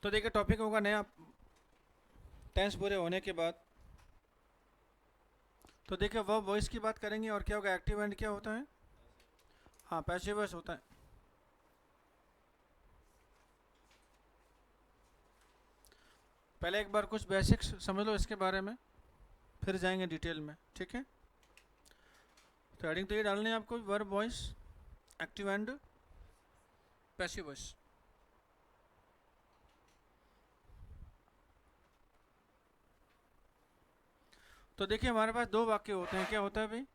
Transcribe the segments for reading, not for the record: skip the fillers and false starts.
तो देखिए टॉपिक होगा नया टेंस पूरे होने के बाद। तो देखिए वर्ब वॉइस की बात करेंगे और क्या होगा एक्टिव एंड क्या होता है। हाँ पैसिव वॉइस होता है। पहले एक बार कुछ बेसिक्स समझ लो इसके बारे में, फिर जाएंगे डिटेल में, ठीक है। तो हेडिंग तो ये डालनी है आपको, verb voice active and passive voice. तो देखिए हमारे पास दो वाक्य होते हैं, क्या होता है भाई।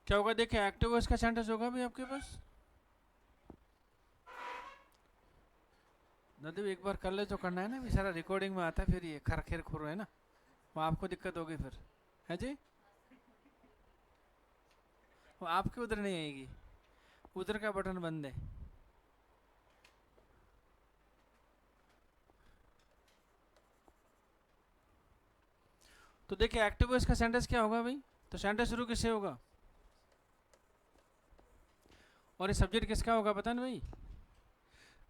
क्या होगा देखिए एक्टिव वॉइस का सेंटेंस होगा भाई आपके पास। नदी एक बार कर ले तो करना है ना, भी सारा रिकॉर्डिंग में आता है, फिर ये खर खेर खुर है ना, वो आपको दिक्कत होगी फिर, है जी। वो आपके उधर नहीं आएगी, उधर का बटन बंद है। तो देखिए एक्टिव वॉइस का सेंटेंस क्या होगा भाई। तो सेंटेंस शुरू किससे होगा और ये सब्जेक्ट किसका होगा पता ना भाई।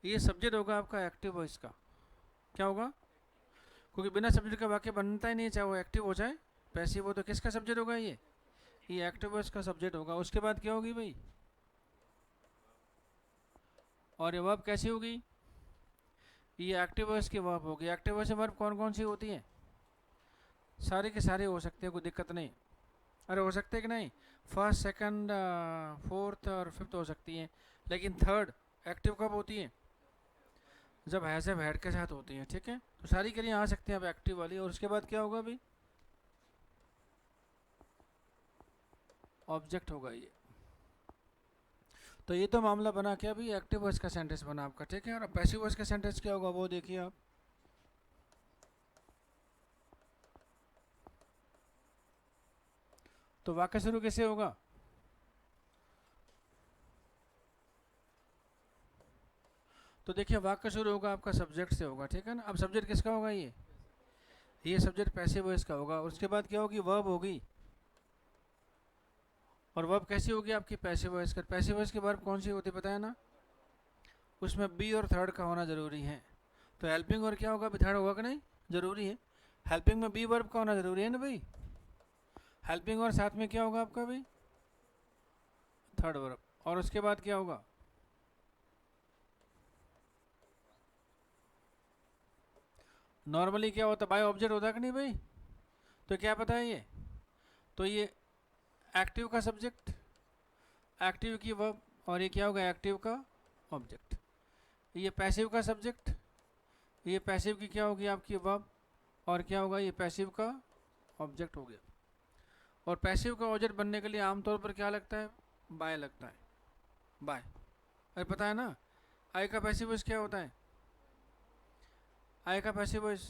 ये सब्जेक्ट होगा आपका एक्टिव वॉइस का। क्या होगा, क्योंकि बिना सब्जेक्ट का वाक्य बनता ही नहीं, चाहे वो एक्टिव हो चाहे पैसिव हो। तो किसका सब्जेक्ट होगा ये एक्टिव वॉइस का सब्जेक्ट होगा। उसके बाद क्या होगी भाई, और ये वर्ब कैसी होगी, ये एक्टिव वॉइस की वर्ब होगी। एक्टिव वॉइस वर्ब कौन कौन सी होती है, सारे के सारे हो सकते हैं, कोई दिक्कत नहीं। अरे हो सकते हैं कि नहीं, फर्स्ट सेकंड फोर्थ और फिफ्थ हो सकती हैं, लेकिन थर्ड एक्टिव कब होती है, जब हैज़ एव हैड के साथ होती हैं, ठीक है। तो सारी के लिए आ सकते हैं अब एक्टिव वाली। और उसके बाद क्या होगा भाई, ऑब्जेक्ट होगा ये। तो ये तो मामला बना क्या भाई, एक्टिव वॉइस का सेंटेंस बना आपका, ठीक है। और पैसिव वॉइस का सेंटेंस क्या होगा वो देखिए आप। तो वाक्य शुरू कैसे होगा, तो देखिए वाक्य शुरू होगा आपका सब्जेक्ट से होगा, ठीक है ना। अब सब्जेक्ट किसका होगा ये सब्जेक्ट पैसिव वॉइस का होगा। उसके बाद क्या होगी, वर्ब होगी। और वर्ब कैसी होगी आपकी, पैसिव वॉइस का। पैसिव वॉइस की वर्ब कौन सी होती है पता है ना, उसमें बी और थर्ड का होना जरूरी है। तो हेल्पिंग और क्या होगा, थर्ड होगा कि नहीं, जरूरी है। हेल्पिंग में बी वर्ब का होना जरूरी है ना भाई। हेल्पिंग और साथ में क्या होगा आपका भाई, थर्ड वर्ब। और उसके बाद क्या होगा, नॉर्मली क्या होता है, बाय ऑब्जेक्ट होता है कि नहीं भाई। तो क्या पता है ये, तो ये एक्टिव का सब्जेक्ट, एक्टिव की वर्ब, और ये क्या होगा एक्टिव का ऑब्जेक्ट। ये पैसिव का सब्जेक्ट, ये पैसिव की क्या होगी आपकी वर्ब, और क्या होगा ये पैसिव का ऑब्जेक्ट हो गया। और पैसिव का ऑब्जेक्ट बनने के लिए आमतौर पर क्या लगता है, बाय लगता है, बाय। अरे पता है ना, आई का पैसिव वॉइस क्या होता है, आई का पैसिव वॉइस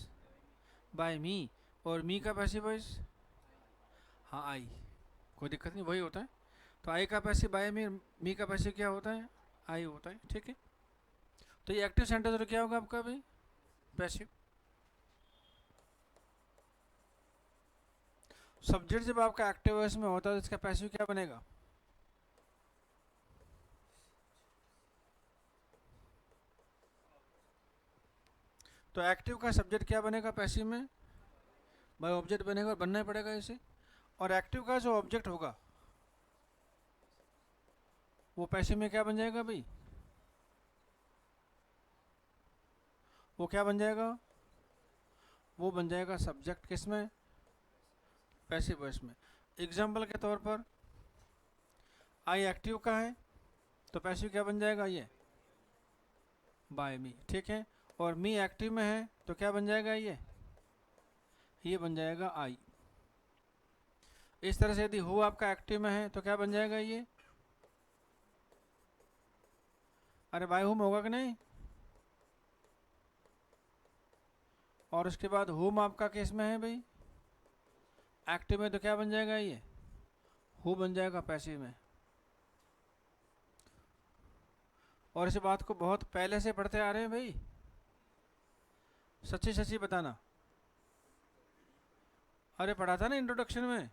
बाय मी, और मी का पैसिव वॉइस हाँ आई, कोई दिक्कत नहीं वही होता है। तो आई का पैसिव बाय मी का पैसिव क्या होता है, आई होता है, ठीक है। तो ये एक्टिव सेंटेंस क्या होगा आपका भाई, पैसिव। सब्जेक्ट जब आपका एक्टिव वॉइस में होता है तो इसका पैसिव क्या बनेगा, तो एक्टिव का सब्जेक्ट क्या बनेगा पैसिव में, बाय ऑब्जेक्ट बनेगा, और बनना ही पड़ेगा इसे। और एक्टिव का जो ऑब्जेक्ट होगा वो पैसिव में क्या बन जाएगा भाई, वो क्या बन जाएगा, वो बन जाएगा सब्जेक्ट किसमें, पैसिव वॉइस में। एग्जाम्पल के तौर पर आई एक्टिव का है तो पैसिव क्या बन जाएगा ये, बाय मी, ठीक है। और मी एक्टिव में है तो क्या बन जाएगा ये बन जाएगा आई। इस तरह से यदि हु आपका एक्टिव में है तो क्या बन जाएगा ये, अरे बाय हुम होगा कि नहीं। और उसके बाद हुम आपका केस में है भाई एक्टिव में, तो क्या बन जाएगा ये, हु बन जाएगा पैसिव में। और इस बात को बहुत पहले से पढ़ते आ रहे हैं भाई, सच्ची सच्ची बताना। अरे पढ़ा था ना इंट्रोडक्शन में,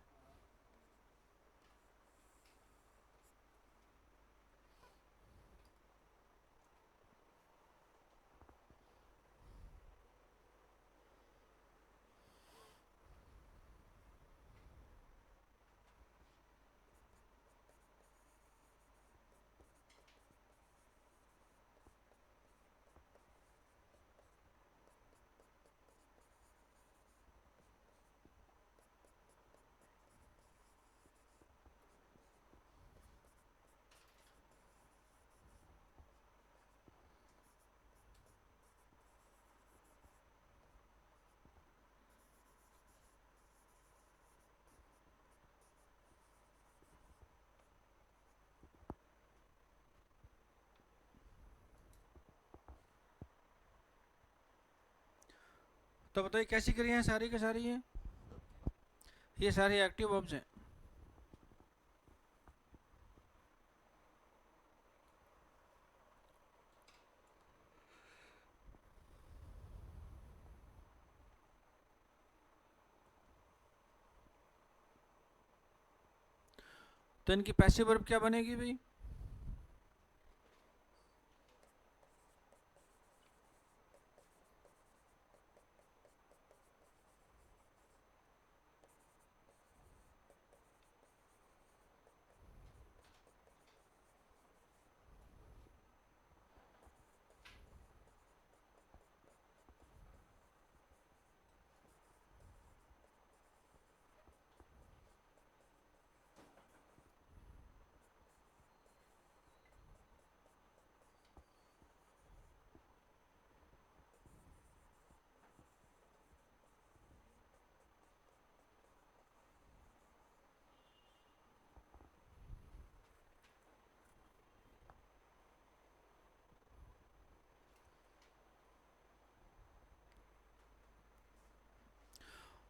तो बताइए कैसी क्रिया है सारी की सारी है, ये सारे एक्टिव वर्ब्स हैं। तो इनकी पैसिव वर्ब क्या बनेगी भाई?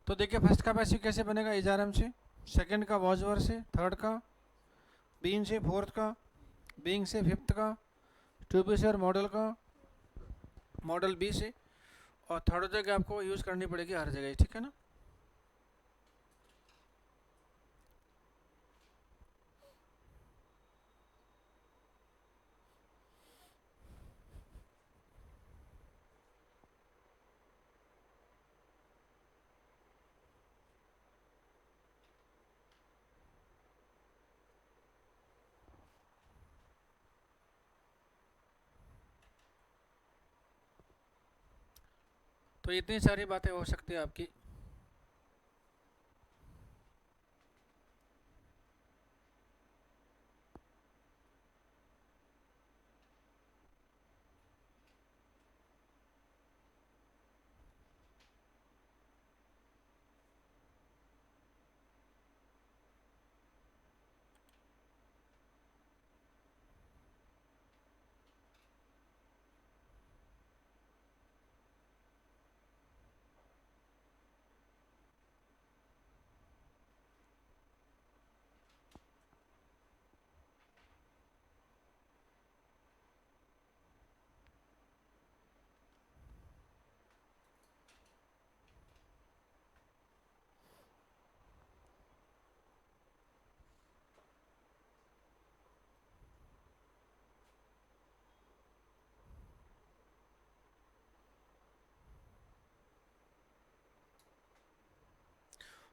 तो देखिए फर्स्ट का पैसिव कैसे बनेगा, इज आर एम से, सेकंड का वॉज वर से, थर्ड का बीन से, फोर्थ का बीइंग से, फिफ्थ का टू बी से और मॉडल का मॉडल बी से, और थर्ड जगह आपको यूज़ करनी पड़ेगी हर जगह, ठीक है ना। तो इतनी सारी बातें हो सकती है आपकी।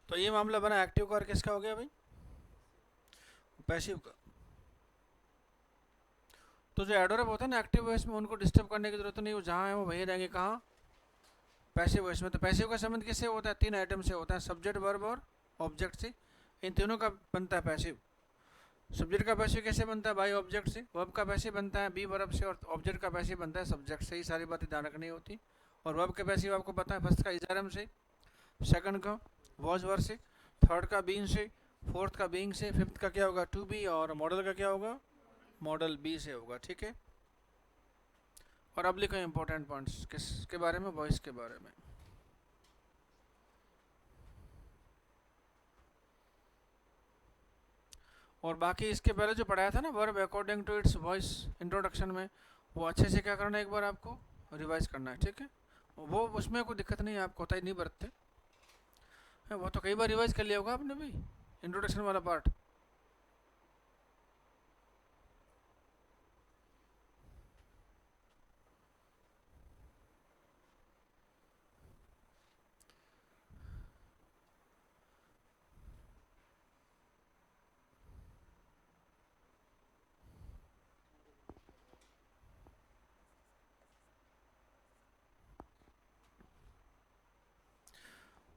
तो ये मामला बना एक्टिव का, और किसका हो गया भाई? पैसिव का। तो जो एडवर्ब होता है ना एक्टिव वॉइस में, उनको डिस्टर्ब करने की जरूरत नहीं, वो जहाँ है वो वहीं रहेंगे, कहाँ? पैसिव वॉइस में। तो पैसिव का संबंध किससे होता है? तीन आइटम से होता है, सब्जेक्ट, वर्ब और ऑब्जेक्ट से। इन तीनों का बनता है पैसिव। सब्जेक्ट का पैसिव कैसे बनता है? बाई ऑब्जेक्ट से। वर्ब का पैसिव बनता है बी वर्ब से, और ऑब्जेक्ट का पैसिव बनता है सब्जेक्ट से। ही सारी बातें ध्यान रखनी होती। और वर्ब के पैसिव आपको पता है, फर्स्ट का इजारम से, सेकंड का वॉज वर से, थर्ड का बीन से, फोर्थ का बीइंग से, फिफ्थ का क्या होगा? टू बी, और मॉडल का क्या होगा? मॉडल बी से होगा, ठीक है। और अब लिखो इंपॉर्टेंट पॉइंट्स किसके बारे में? वॉइस के बारे में। और बाकी इसके पहले जो पढ़ाया था ना, verb according to its voice, introduction में, वो अच्छे से क्या करना है, एक बार आपको रिवाइज करना है, ठीक है। वो उसमें कोई दिक्कत नहीं है, आप कोताही नहीं बरतते हैं, वो तो कई बार रिवाइज कर लिया होगा आपने भी, इंट्रोडक्शन वाला पार्ट।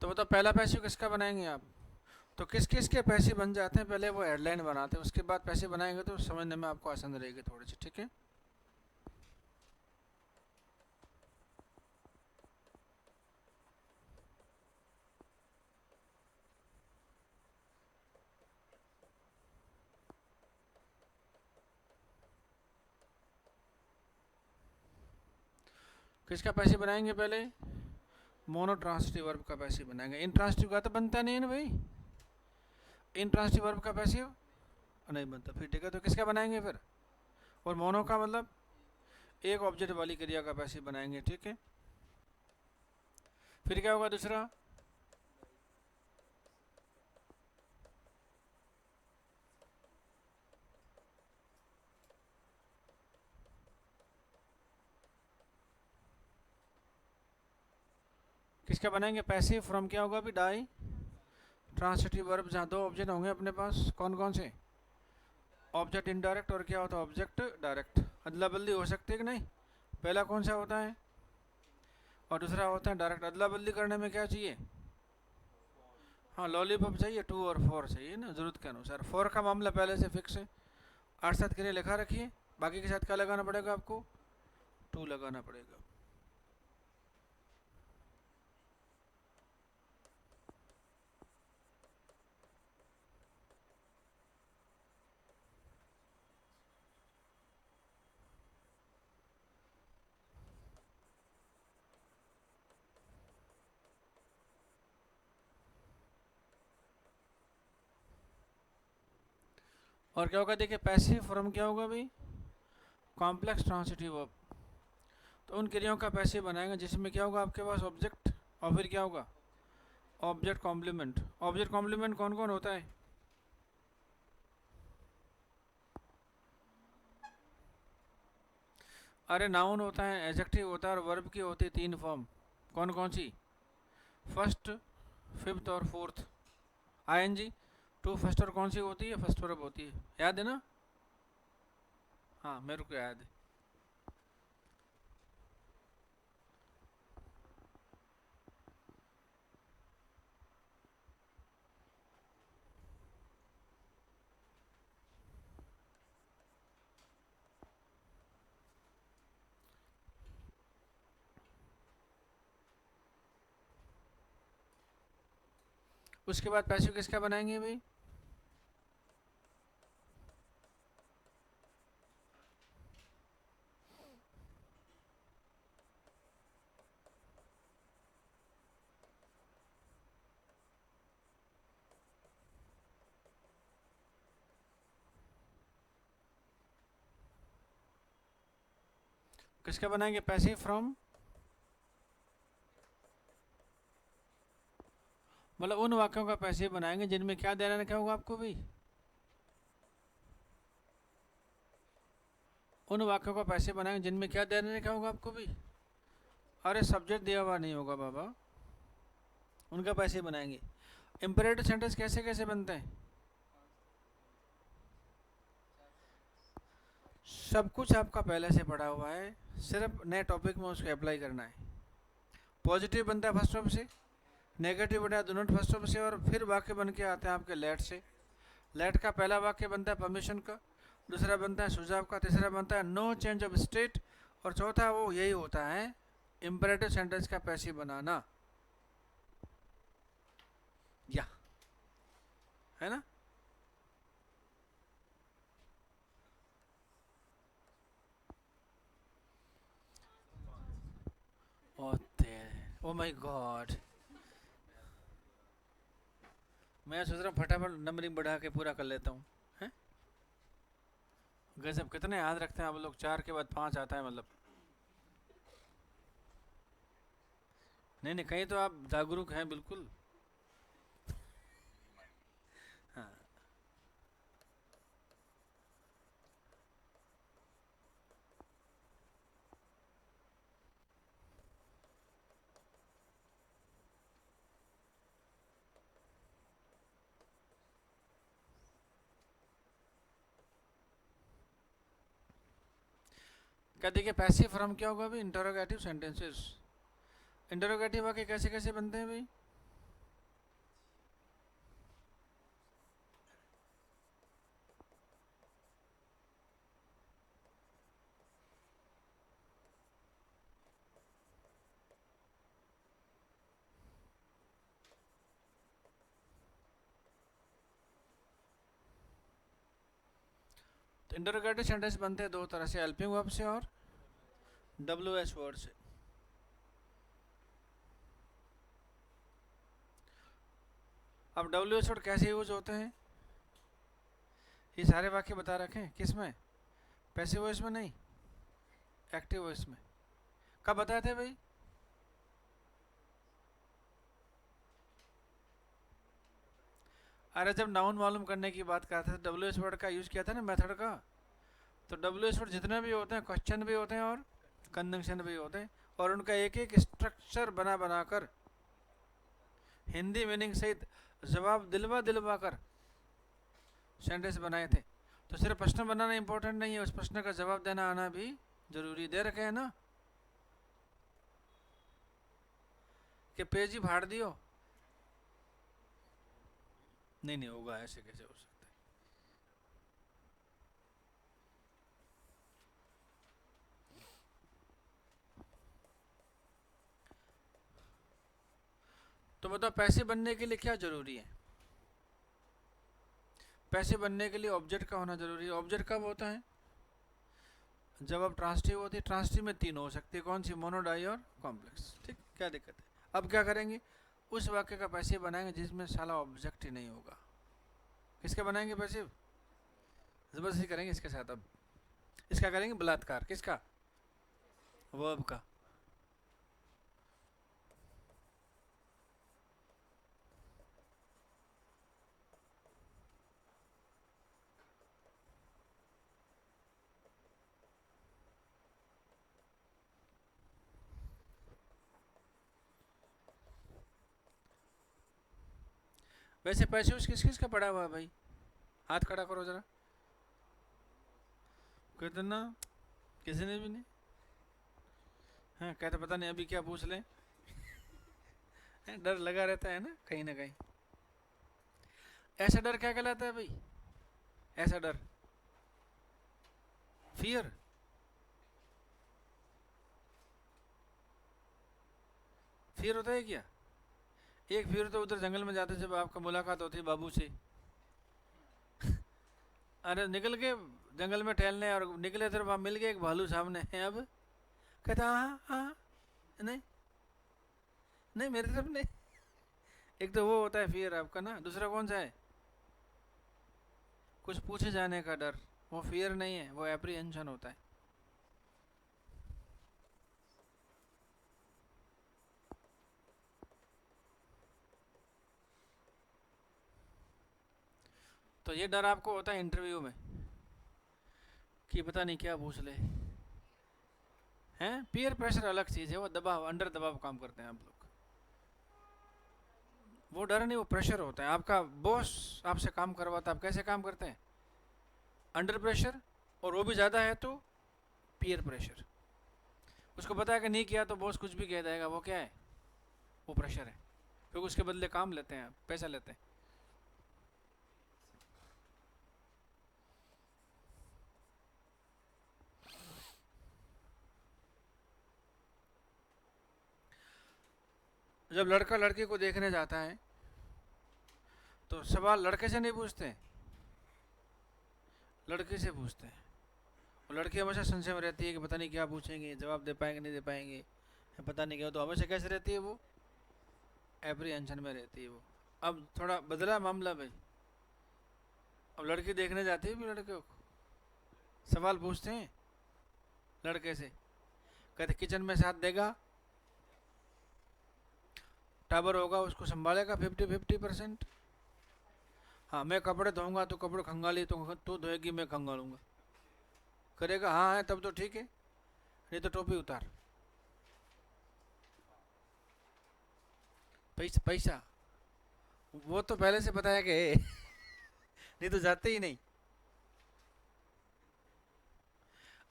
तो बताओ पहला पैसिव किसका बनाएंगे आप? तो किस किस के पैसे बन जाते हैं, पहले वो हेडलाइन बनाते हैं, उसके बाद पैसे बनाएंगे तो समझने में आपको आसान रहेगी थोड़ी सी, ठीक है। किसका पैसे बनाएंगे पहले? मोनो ट्रांसिटिव वर्ब का पैसिव बनाएंगे। इंट्रांसिटिव का तो बनता नहीं है ना भाई, इंट्रांसिटिव वर्ब का पैसिव नहीं बनता। फिर ठीक है, तो किसका बनाएंगे फिर? और मोनो का मतलब एक ऑब्जेक्ट वाली क्रिया का पैसिव बनाएंगे, ठीक है। फिर क्या होगा दूसरा? किसका बनाएंगे? पैसिव फ्रॉम क्या होगा अभी? डाई ट्रांसिटिव वर्ब, जहाँ दो ऑब्जेक्ट होंगे अपने पास, कौन कौन से? ऑब्जेक्ट इनडायरेक्ट और क्या होता है? Object direct. अदला बदली हो सकती है कि नहीं? पहला कौन सा होता है और दूसरा होता है डायरेक्ट। अदला बदली करने में क्या चाहिए? हाँ, लॉलीपॉप चाहिए, 2 और 4 चाहिए ना, ज़रूरत के अनुसार। 4 का मामला पहले से फिक्स है, 8 साथ के लिए लिखा रखिए। बाकी के साथ क्या लगाना पड़ेगा आपको? 2 लगाना पड़ेगा। और क्या होगा देखिए, पैसिव फॉर्म क्या होगा भाई? Complex transitive verb. तो उन क्रियाओं का पैसिव बनाएंगे जिसमें क्या होगा आपके पास? ऑब्जेक्ट, और फिर क्या होगा? Object complement. ऑब्जेक्ट कॉम्प्लीमेंट कौन कौन होता है? अरे नाउन होता है, एडजेक्टिव होता है, और वर्ब की होती है 3 फॉर्म। कौन कौन सी? फर्स्ट, फिफ्थ और फोर्थ। आईएनजी टू फर्स्ट और कौन सी होती है? फर्स्ट वर्ब होती है, याद है ना? हाँ, मेरे को याद है। उसके बाद पैसिव किसका बनाएंगे भाई? किसका बनाएंगे? पैसिव फ्रॉम, मतलब उन वाक्यों का पैसिव बनाएंगे जिनमें क्या देना रखा होगा आपको भाई? उन वाक्यों का पैसिव बनाएंगे जिनमें क्या देना रखा होगा आपको भाई? अरे सब्जेक्ट दिया हुआ नहीं होगा बाबा, उनका पैसिव बनाएंगे। इंपरेटिव सेंटेंस कैसे कैसे बनते हैं? सब कुछ आपका पहले से पढ़ा हुआ है, सिर्फ नए टॉपिक में उसको अप्लाई करना है। पॉजिटिव बनता है फर्स्ट वर्ब से, नेगेटिव बनता है डू नॉट फर्स्ट वर्ब से, और फिर वाक्य बन के आते हैं आपके लेट से। लेट का पहला वाक्य बनता है परमिशन का, दूसरा बनता है सुझाव का, तीसरा बनता है नो चेंज ऑफ स्टेट, और चौथा वो यही होता है इंपरेटिव सेंटेंस का पैसिव बनाना, या है ना? ओ माय गॉड, मैं सोच रहा हूँ फटाफट नंबरिंग बढ़ा के पूरा कर लेता हूँ। हैं? गजब, कितने याद रखते हैं आप लोग, 4 के बाद 5 आता है मतलब। नहीं नहीं, कहीं तो आप जागरूक हैं बिल्कुल। हाँ, क्या देखिए, पैसिव फॉर्म क्या होगा भाई? Interrogative sentences. इंटरोगेटिव वाक्य कैसे कैसे बनते हैं भाई? तो इंटरोगेटिव सेंटेंस बनते हैं दो तरह से, हेल्पिंग वर्ब से और डब्ल्यू एस वर्ड से। अब WH वर्ड कैसे यूज होते हैं ये सारे वाक्य बता रखे हैं। किस में? पैसिव वॉइस में नहीं, एक्टिव वॉइस में। कब बताए थे भाई? अरे जब नाउन मालूम करने की बात करते थे WH वर्ड का यूज किया था ना, मेथड का। तो WH वर्ड जितने भी होते हैं, क्वेश्चन भी होते हैं और कंजंक्शन भी होते हैं, और उनका एक एक स्ट्रक्चर बना बनाकर हिंदी मीनिंग सहित जवाब दिलवा दिलवा कर सेंटेंस बनाए थे। तो सिर्फ प्रश्न बनाना इंपॉर्टेंट नहीं है, उस प्रश्न का जवाब देना आना भी जरूरी। दे रखे हैं ना कि पेज ही फाड़ दियो? नहीं नहीं होगा, ऐसे कैसे हो सकता है? तो बताओ पैसे बनने के लिए क्या जरूरी है? पैसे बनने के लिए ऑब्जेक्ट का होना जरूरी है। ऑब्जेक्ट कब होता है? जब अब ट्रांसटिव होती है। ट्रांसटिव में तीन हो सकती है, कौन सी? मोनो, डाई और कॉम्प्लेक्स। ठीक, क्या दिक्कत है? अब क्या करेंगे? उस वाक्य का पैसिव बनाएंगे जिसमें साला ऑब्जेक्ट ही नहीं होगा। किसके बनाएंगे पैसिव? जबरदस्ती करेंगे इसके साथ। अब इसका करेंगे बलात्कार। किसका? वर्ब का। वैसे पैसिव किस किस का पड़ा हुआ है भाई? हाथ खड़ा करो जरा। कितना? किसी ने भी नहीं। हाँ, कहते पता नहीं अभी क्या पूछ लें। डर लगा रहता है ना कहीं ना कहीं। ऐसा डर क्या कहलाता है भाई? ऐसा डर, फियर। फियर होता है क्या? एक फियर तो उधर जंगल में जाते जब आपका मुलाकात होती है बाबू से। अरे निकल के जंगल में टहलने, और निकले तो वहां मिल गए एक भालू सामने है। अब कहता हाँ हाँ, नहीं नहीं मेरी तरफ नहीं। एक तो वो होता है फियर आपका ना, दूसरा कौन सा है? कुछ पूछे जाने का डर। वो फियर नहीं है, वो एप्रीहेंशन होता है। तो ये डर आपको होता है इंटरव्यू में कि पता नहीं क्या पूछ ले। हैं? पीयर प्रेशर अलग चीज है, वो दबाव, अंडर दबाव काम करते हैं आप लोग। वो डर नहीं, वो प्रेशर होता है। आपका बॉस आपसे काम करवाता है, आप कैसे काम करते हैं? अंडर प्रेशर, और वो भी ज़्यादा है तो पीयर प्रेशर। उसको पता है कि नहीं किया तो बॉस कुछ भी कह देगा। वो क्या है? वो प्रेशर है, क्योंकि उसके बदले काम लेते हैं, पैसा लेते हैं। जब लड़का लड़की को देखने जाता है तो सवाल लड़के से नहीं पूछते, लड़की से पूछते हैं। और लड़की हमेशा संशय में रहती है कि पता नहीं क्या पूछेंगे, जवाब दे पाएंगे नहीं दे पाएंगे, पता नहीं क्या। तो हमेशा कैसे रहती है वो? एप्रीहेंशन में रहती है वो। अब थोड़ा बदला मामला भाई। अब लड़की देखने जाती है भी, लड़के को सवाल पूछते हैं लड़के से, कहते किचन में साथ देगा, टाबर होगा, उसको संभालेगा 50-50%। हाँ, मैं कपड़े धोऊंगा तो कपड़े खंगाली तो धोएगी, मैं खंगालूंगा। करेगा हाँ है तब तो ठीक है, नहीं तो टोपी उतार। पैसा पैसा वो तो पहले से बताया कि नहीं तो जाते ही नहीं।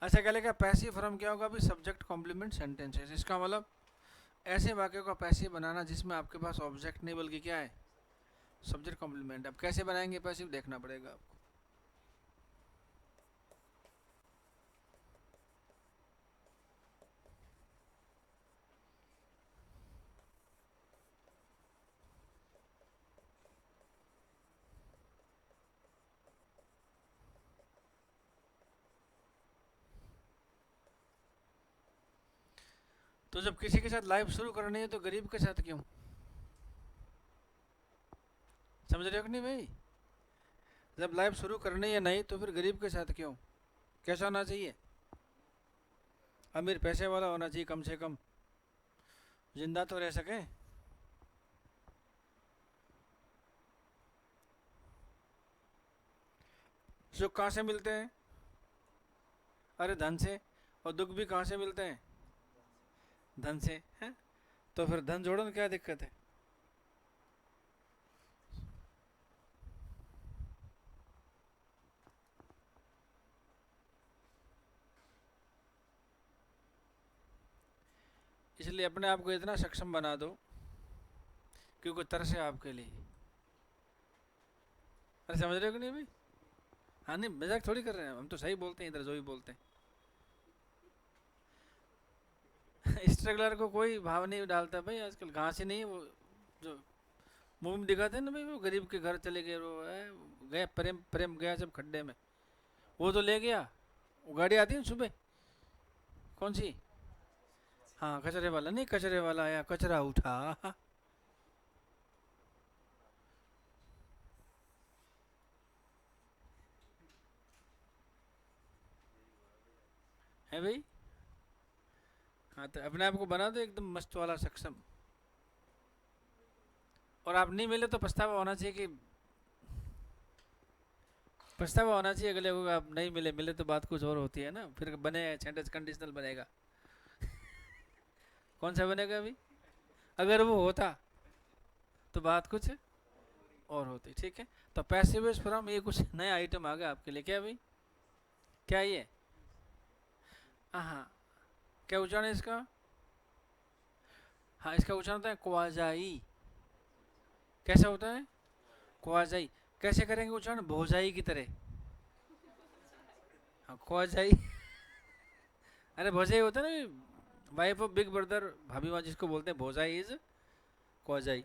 अच्छा क्या लेगा? पैसिव फॉर्म क्या होगा? अभी सब्जेक्ट कॉम्प्लीमेंट सेंटेंसेस। इसका मतलब ऐसे वाक्यों का पैसिव बनाना जिसमें आपके पास ऑब्जेक्ट नहीं बल्कि क्या है? Subject complement. अब कैसे बनाएंगे पैसिव, देखना पड़ेगा आपको। तो जब किसी के साथ लाइफ शुरू करनी है तो गरीब के साथ क्यों? समझ रहे हो कि नहीं भाई? जब लाइफ शुरू करनी है नहीं तो फिर गरीब के साथ क्यों? कैसा होना चाहिए? अमीर पैसे वाला होना चाहिए कम से कम, जिंदा तो रह सके। सुख कहाँ से मिलते हैं? अरे धन से। और दुख भी कहाँ से मिलते हैं? धन से है। तो फिर धन जोड़ो, क्या दिक्कत है? इसलिए अपने आप को इतना सक्षम बना दो कि कोई तरसे आपके लिए। अरे समझ रहे हो कि नहीं भाई? हाँ नहीं, मजाक थोड़ी कर रहे हैं हम, तो सही बोलते हैं इधर जो भी बोलते हैं। स्ट्रगलर को कोई भाव नहीं डालता भाई आजकल, घास ही नहीं है वो। जो मूवी में दिखाते हैं ना भाई, वो गरीब के घर चले गए, वो है, गया प्रेम, प्रेम गया जब खड्डे में, वो तो ले गया। वो गाड़ी आती है ना सुबह, कौन सी? हाँ कचरे वाला, नहीं कचरे वाला आया, कचरा उठा। है भाई? हाँ तो अपने आप को बना दो एकदम मस्त वाला सक्षम। और आप नहीं मिले तो पछतावा होना चाहिए कि, पछतावा होना चाहिए अगले को, आप नहीं मिले, मिले तो बात कुछ और होती है ना, फिर बने सेंटेंस कंडीशनल बनेगा। कौन सा बनेगा अभी? अगर वो होता तो बात कुछ और होती, ठीक है। तो पैसिव फ्रॉम, ये कुछ नया आइटम आ गया आपके लिए, क्या भाई? क्या ये? हाँ, क्या उच्चारण है इसका? हाँ, इसका उच्चारण होता है क्वाजाई। कैसा होता है? क्वाजाई। कैसे करेंगे उच्चारण? भोजाई की तरह। हाँ क्वाजाई। अरे भोजाई होता है ना, वाइफ ऑफ बिग ब्रदर, भाभी वहाँ जिसको बोलते हैं, भोजाई इज क्वाजाई।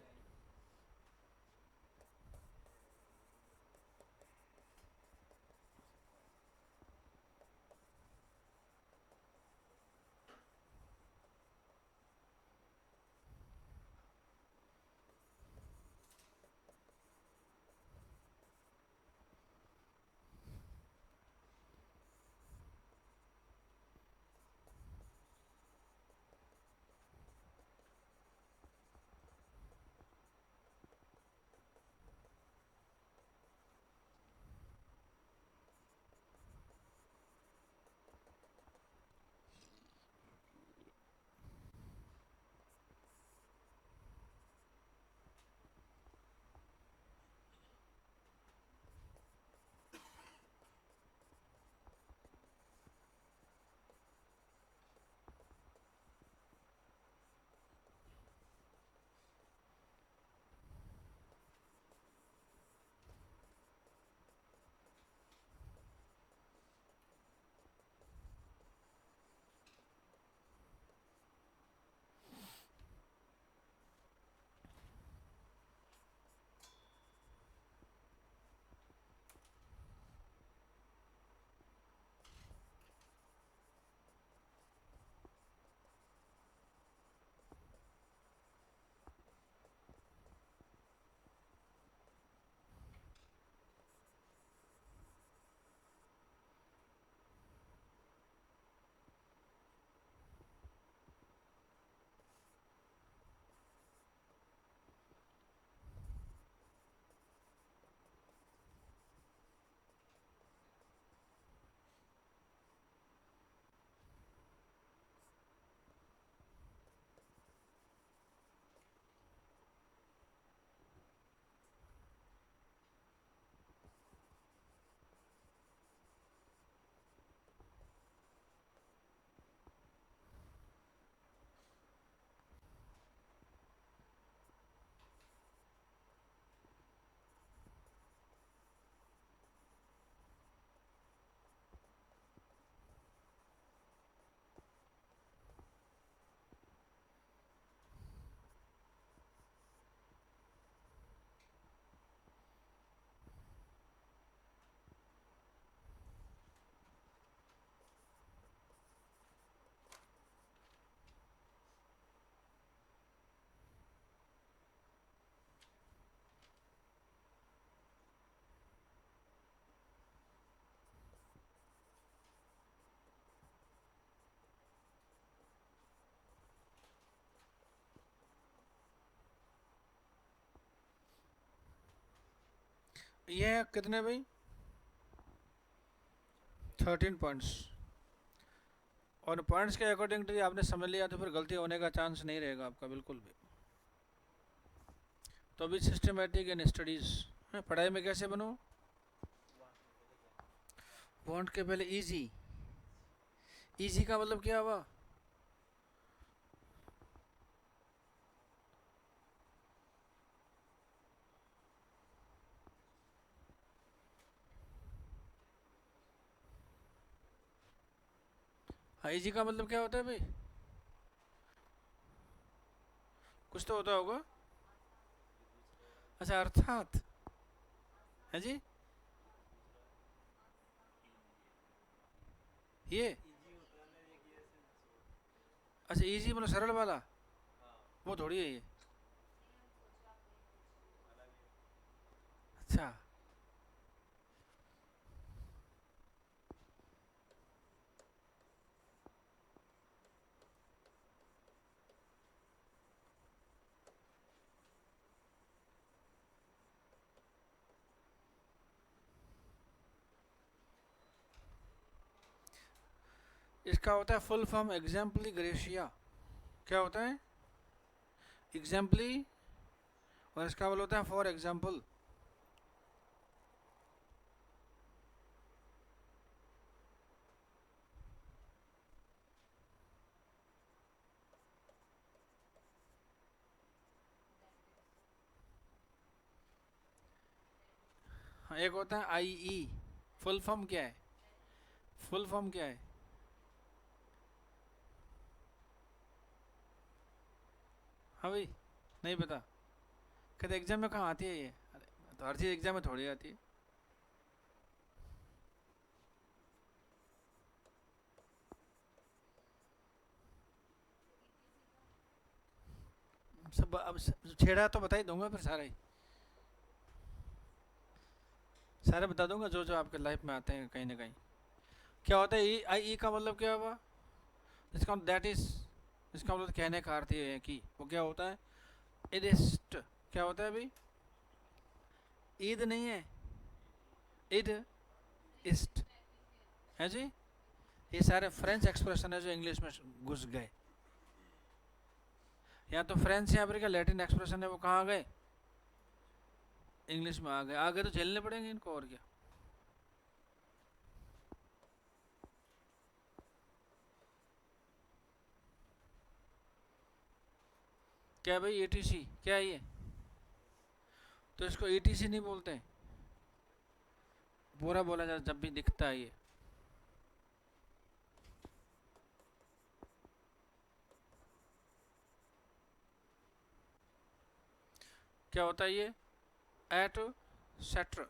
ये है कितने भाई? 13 पॉइंट्स। और पॉइंट्स के अकॉर्डिंग टू आपने समझ लिया तो फिर गलती होने का चांस नहीं रहेगा आपका बिल्कुल भी। तो अभी सिस्टमेटिक इन स्टडीज पढ़ाई में कैसे बनो? वांट के पहले इजी। इजी का मतलब क्या हुआ? हाँ, इजी का मतलब क्या होता है भाई? कुछ तो होता होगा। अच्छा, अर्थात है जी। ये अच्छा, इजी मतलब सरल वाला, वो थोड़ी है ये। अच्छा, इसका होता है फुल फॉर्म एग्जाम्पली ग्रेशिया। क्या होता है? एग्जाम्पली। और इसका मतलब होता है फॉर एग्जाम्पल। हाँ, एक होता है आई ई। फुल फॉर्म क्या है? फुल फॉर्म क्या है? हाँ भाई, नहीं पता? कहते एग्जाम में कहाँ आती है ये? अरे तो हर चीज़ एग्जाम में थोड़ी आती है। सब अब छेड़ा तो बता ही दूंगा फिर सारा ही, सारे बता दूंगा जो जो आपके लाइफ में आते हैं कहीं ना कहीं। क्या होता है ई? आई ई का मतलब क्या हुआ? इसका दैट इज, इसका मतलब कहने का अर्थ ये है कि वो क्या होता है? इडिस्ट। क्या होता है भाई? ईद नहीं है, इड इस्ट है जी। ये सारे फ्रेंच एक्सप्रेशन है जो इंग्लिश में घुस गए। या तो फ्रेंच या फिर क्या लैटिन एक्सप्रेशन है वो कहाँ गए? इंग्लिश में आ गए। आगे तो झेलने पड़ेंगे इनको, और क्या। क्या भाई ईटीसी क्या है ये? तो इसको ईटीसी नहीं बोलते, पूरा बोला जाता जब भी दिखता है ये। क्या होता है ये? एट सेट्र।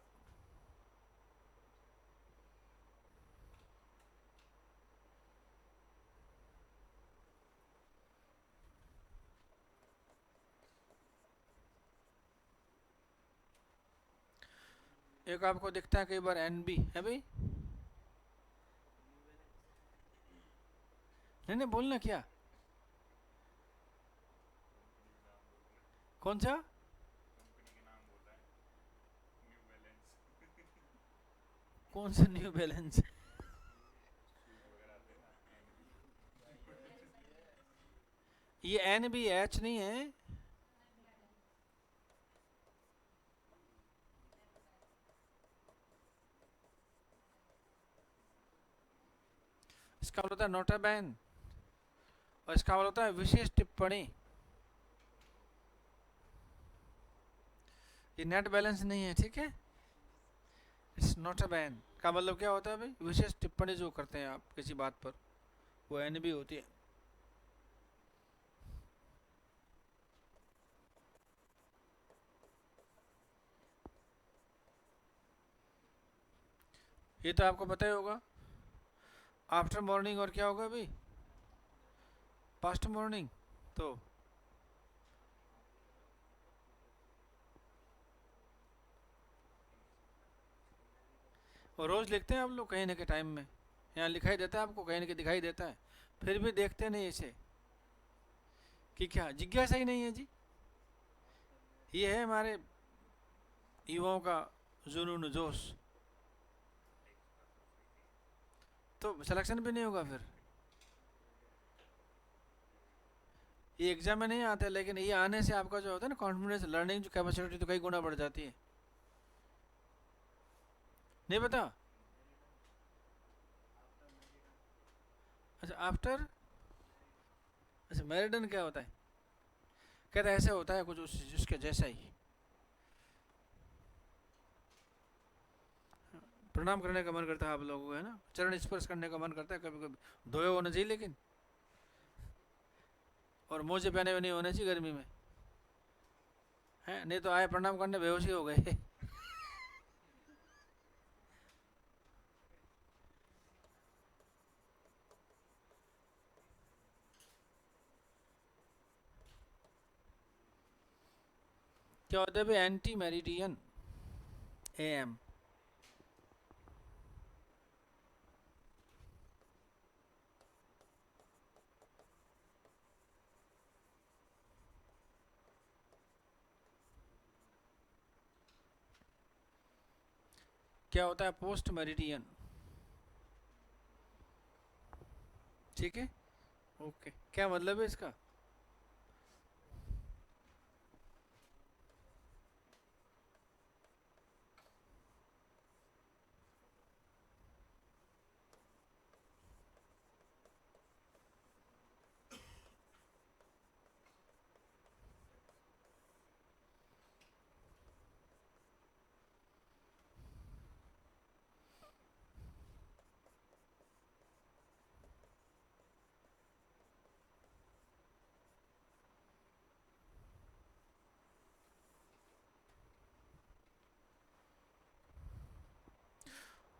एक आपको दिखता है कई बार एनबी है भाई। नहीं नहीं, बोलना क्या? कौन सा? कौन सा न्यू बैलेंस? ये एन बी एच नहीं है। इसका मतलब होता है नोटा बैन, और इसका मतलब होता है विशेष टिप्पणी। ये नेट बैलेंस नहीं है, ठीक है। इट्स नॉट अ बैन का मतलब क्या होता है भाई? विशेष टिप्पणी जो करते हैं आप किसी बात पर, वो एन बी होती है। ये तो आपको पता ही होगा। आफ्टर मॉर्निंग और क्या होगा भाई? Past morning. तो और रोज लिखते हैं आप लोग कहीं ना कहीं टाइम में, यहाँ लिखाई देता है आपको, कहीं ना कहीं दिखाई देता है, फिर भी देखते नहीं इसे कि क्या जिज्ञासा ही नहीं है जी। ये है हमारे युवाओं का जुनून जोश, तो सिलेक्शन भी नहीं होगा फिर। ये एग्जाम में नहीं आते, लेकिन ये आने से आपका जो होता है ना कॉन्फिडेंस, लर्निंग जो कैपेसिटी, तो कई गुना बढ़ जाती है। नहीं पता? अच्छा आफ्टर, अच्छा मैरिडन क्या होता है? कहते ऐसे होता है कुछ उसके जैसा ही। प्रणाम करने का मन करता है आप लोगों को, है ना, चरण स्पर्श करने का मन करता है कभी कभी, धोए होने चाहिए लेकिन, और मोजे पहने हुए नहीं होने चाहिए गर्मी में, है नहीं तो आए प्रणाम करने बेहोशी हो गए। क्या होता है भाई एंटी मेरिडियन एएम? क्या होता है पोस्ट मेरिडियन? ठीक है, ओके, क्या मतलब है इसका?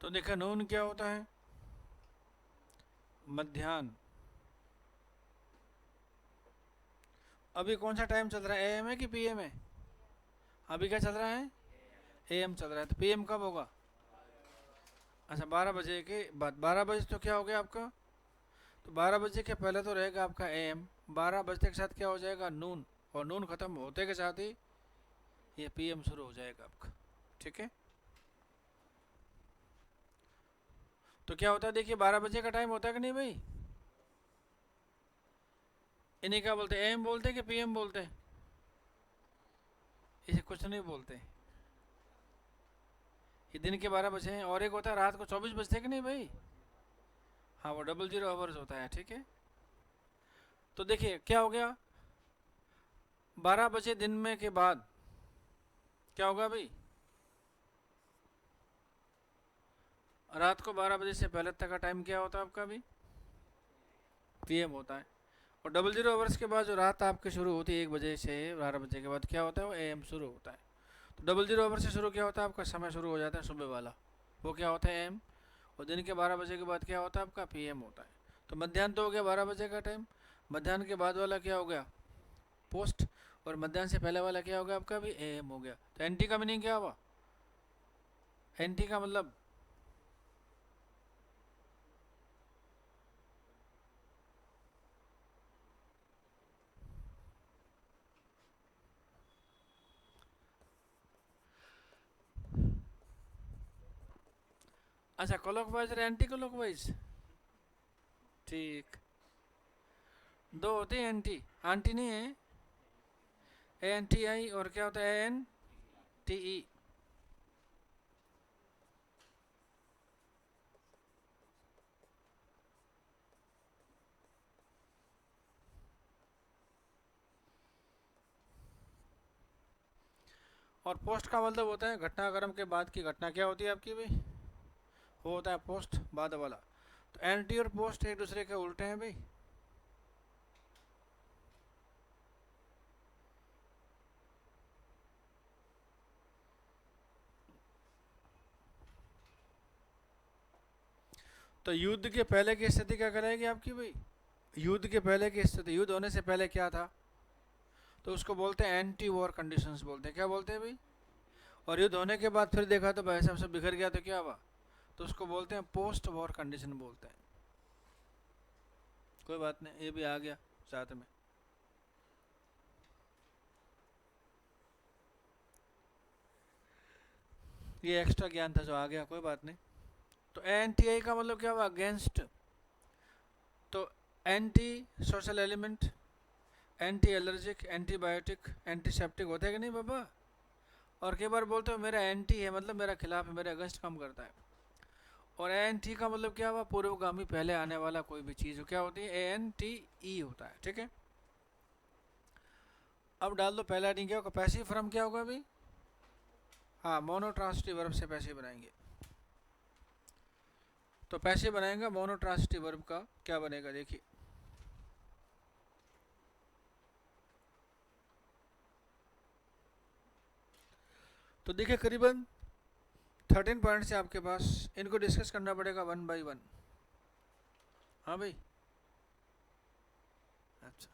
तो देखा नून क्या होता है? मध्याह्न। अभी कौन सा टाइम चल रहा है, एएम है कि पीएम है? अभी क्या चल रहा है? एएम चल रहा है, तो पीएम कब होगा? अच्छा 12 बजे के बाद, 12 बजे तो क्या हो गया आपका, तो 12 बजे के पहले तो रहेगा आपका एएम, 12 बजते के साथ क्या हो जाएगा नून, और नून खत्म होते के साथ ही ये पीएम शुरू हो जाएगा आपका। ठीक है, तो क्या होता है देखिए, 12 बजे का टाइम होता है कि नहीं भाई? इन्हें क्या बोलते हैं, एएम बोलते हैं कि पीएम बोलते हैं? इसे कुछ नहीं बोलते, ये दिन के 12 बजे हैं, और एक होता है रात को 24 बजते कि नहीं भाई? हाँ वो 00 आवर्स होता है, ठीक है। तो देखिए क्या हो गया, 12 बजे दिन में के बाद क्या होगा भाई, रात को 12 बजे से पहले तक का टाइम क्या होता है आपका भी? पीएम होता है। और 00 आवर्स के बाद जो रात आपकी शुरू होती है 1 बजे से 12 बजे के बाद क्या होता है, वो एएम शुरू होता है। तो 00 आवर से शुरू क्या होता है आपका समय शुरू हो जाता है सुबह वाला, वो क्या होता है एएम। और दिन के 12 बजे के बाद क्या होता है आपका पीएम होता है। तो मध्याह्न तो हो गया 12 बजे का टाइम, मध्याह्न के बाद वाला क्या हो गया पोस्ट, और मध्याह्न से पहले वाला क्या हो गया आपका भी एएम हो गया। तो एनटी का मीनिंग क्या हुआ, एनटी का मतलब, अच्छा क्लॉकवाइज और एंटी क्लॉकवाइज, ठीक, दो होते हैं एंटी, आंटी नहीं है, ए एन टी आई, और क्या होता है एन टी ई। और पोस्ट का मतलब होता है घटनाक्रम के बाद की घटना, क्या होती है आपकी भाई, वो होता है पोस्ट बाद वाला। तो एंटी और पोस्ट एक दूसरे के उल्टे हैं भाई। तो युद्ध के पहले की स्थिति क्या कराएगी आपकी भाई, युद्ध के पहले की स्थिति, युद्ध होने से पहले क्या था, तो उसको बोलते हैं एंटी वॉर कंडीशंस बोलते हैं, क्या बोलते हैं भाई। और युद्ध होने के बाद फिर देखा तो भाई साहब सब बिखर गया, तो क्या हुआ, तो उसको बोलते हैं पोस्ट वॉर कंडीशन बोलते हैं। कोई बात नहीं, ये भी आ गया साथ में। ये एक्स्ट्रा ज्ञान था जो आ गया, कोई बात नहीं। तो एंटी का मतलब क्या हुआ? अगेंस्ट। तो anti social element, anti allergic, antibiotic, antiseptic होता है कि नहीं बाबा? और कई बार बोलते हो मेरा एंटी है मतलब मेरा खिलाफ है, मेरे अगेंस्ट काम करता है। और एंटी का मतलब क्या हुआ? पूर्वगामी, पहले आने वाला कोई भी चीज़ क्या होती है? ANTE होता है, ठीक है। अब डाल दो पहला डी, क्या होगा? पैसिव फॉर्म क्या होगा अभी? हाँ, मोनोट्रांसिटिव वर्ब से पैसिव बनाएंगे। तो पैसिव बनाएंगे मोनोट्रांसिटिव वर्ब का क्या बनेगा देखिए। तो देखिए करीबन 13 पॉइंट्स है आपके पास, इनको डिस्कस करना पड़ेगा 1 बाई 1। हाँ भाई, अच्छा।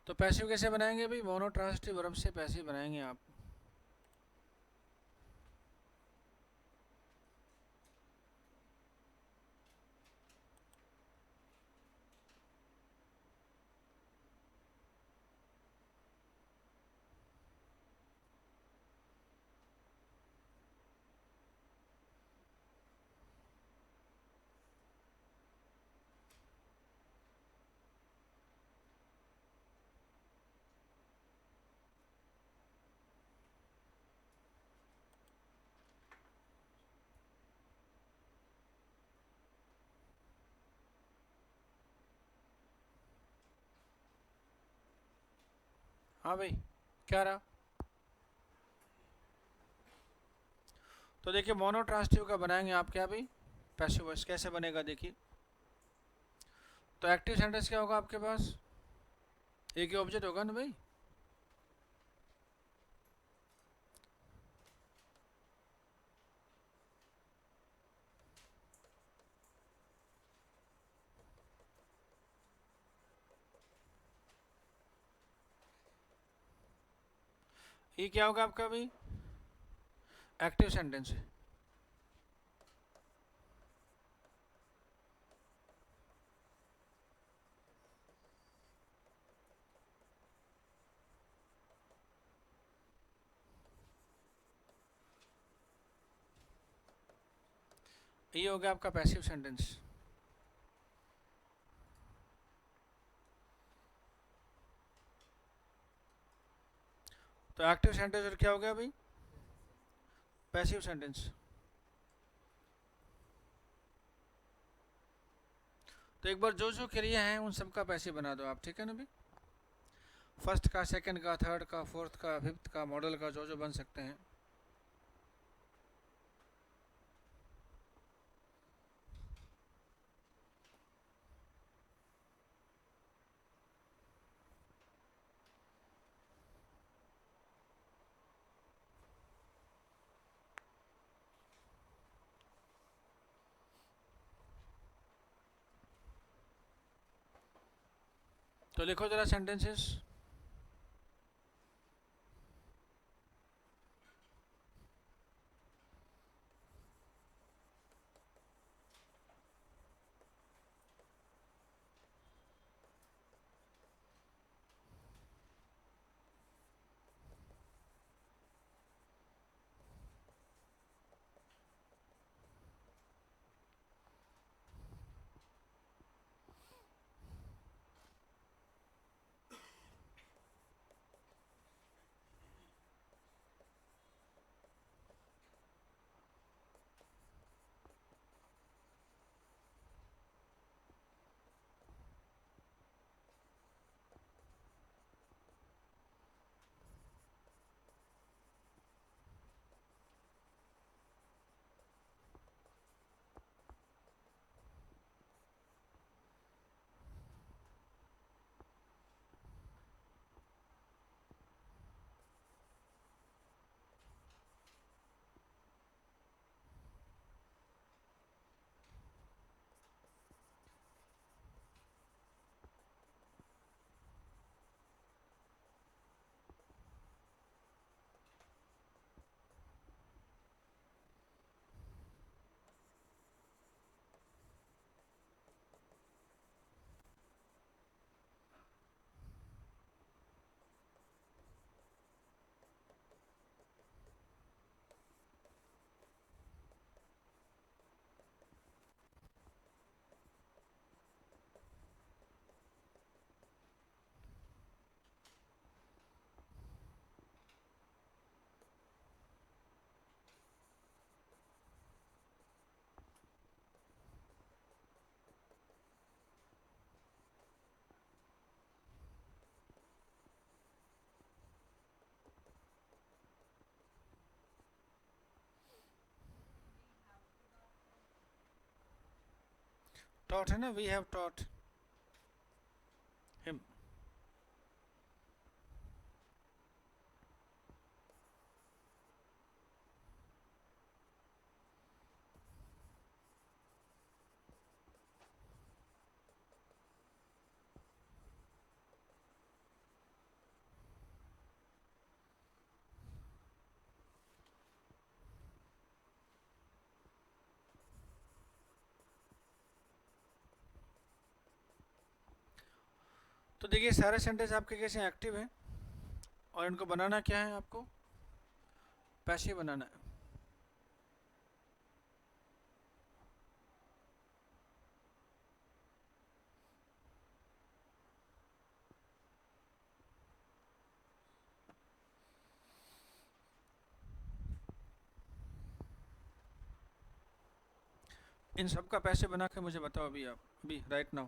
तो पैसिव कैसे बनाएंगे भाई? मोनोट्रांसिटिव वर्ब से पैसिव बनाएंगे आप। हाँ भाई, क्या रहा? तो देखिए मोनोट्रांसिटिव का बनाएंगे आप क्या भाई? पैसिव वॉइस कैसे बनेगा देखिए। तो एक्टिव सेंटेंस क्या होगा आपके पास? एक ही ऑब्जेक्ट होगा ना भाई। ये क्या होगा आपका भाई? एक्टिव सेंटेंस है। ये हो गया आपका पैसिव सेंटेंस। तो एक्टिव सेंटेंस और क्या हो गया भाई? Passive sentence. तो एक बार जो जो क्रिया है उन सब का पैसिव बना दो आप, ठीक है ना भाई? फर्स्ट का, सेकंड का, थर्ड का, फोर्थ का, फिफ्थ का, मॉडल का, जो जो बन सकते हैं। तो लिखो जरा सेंटेंसेस। टॉट है ना, वी हैव टॉट हिम। तो देखिए सारे सेंटेंस आपके कैसे एक्टिव हैं, और इनको बनाना क्या है, आपको पैसिव बनाना है। इन सब का पैसे बना के मुझे बताओ अभी, आप अभी राइट नाउ।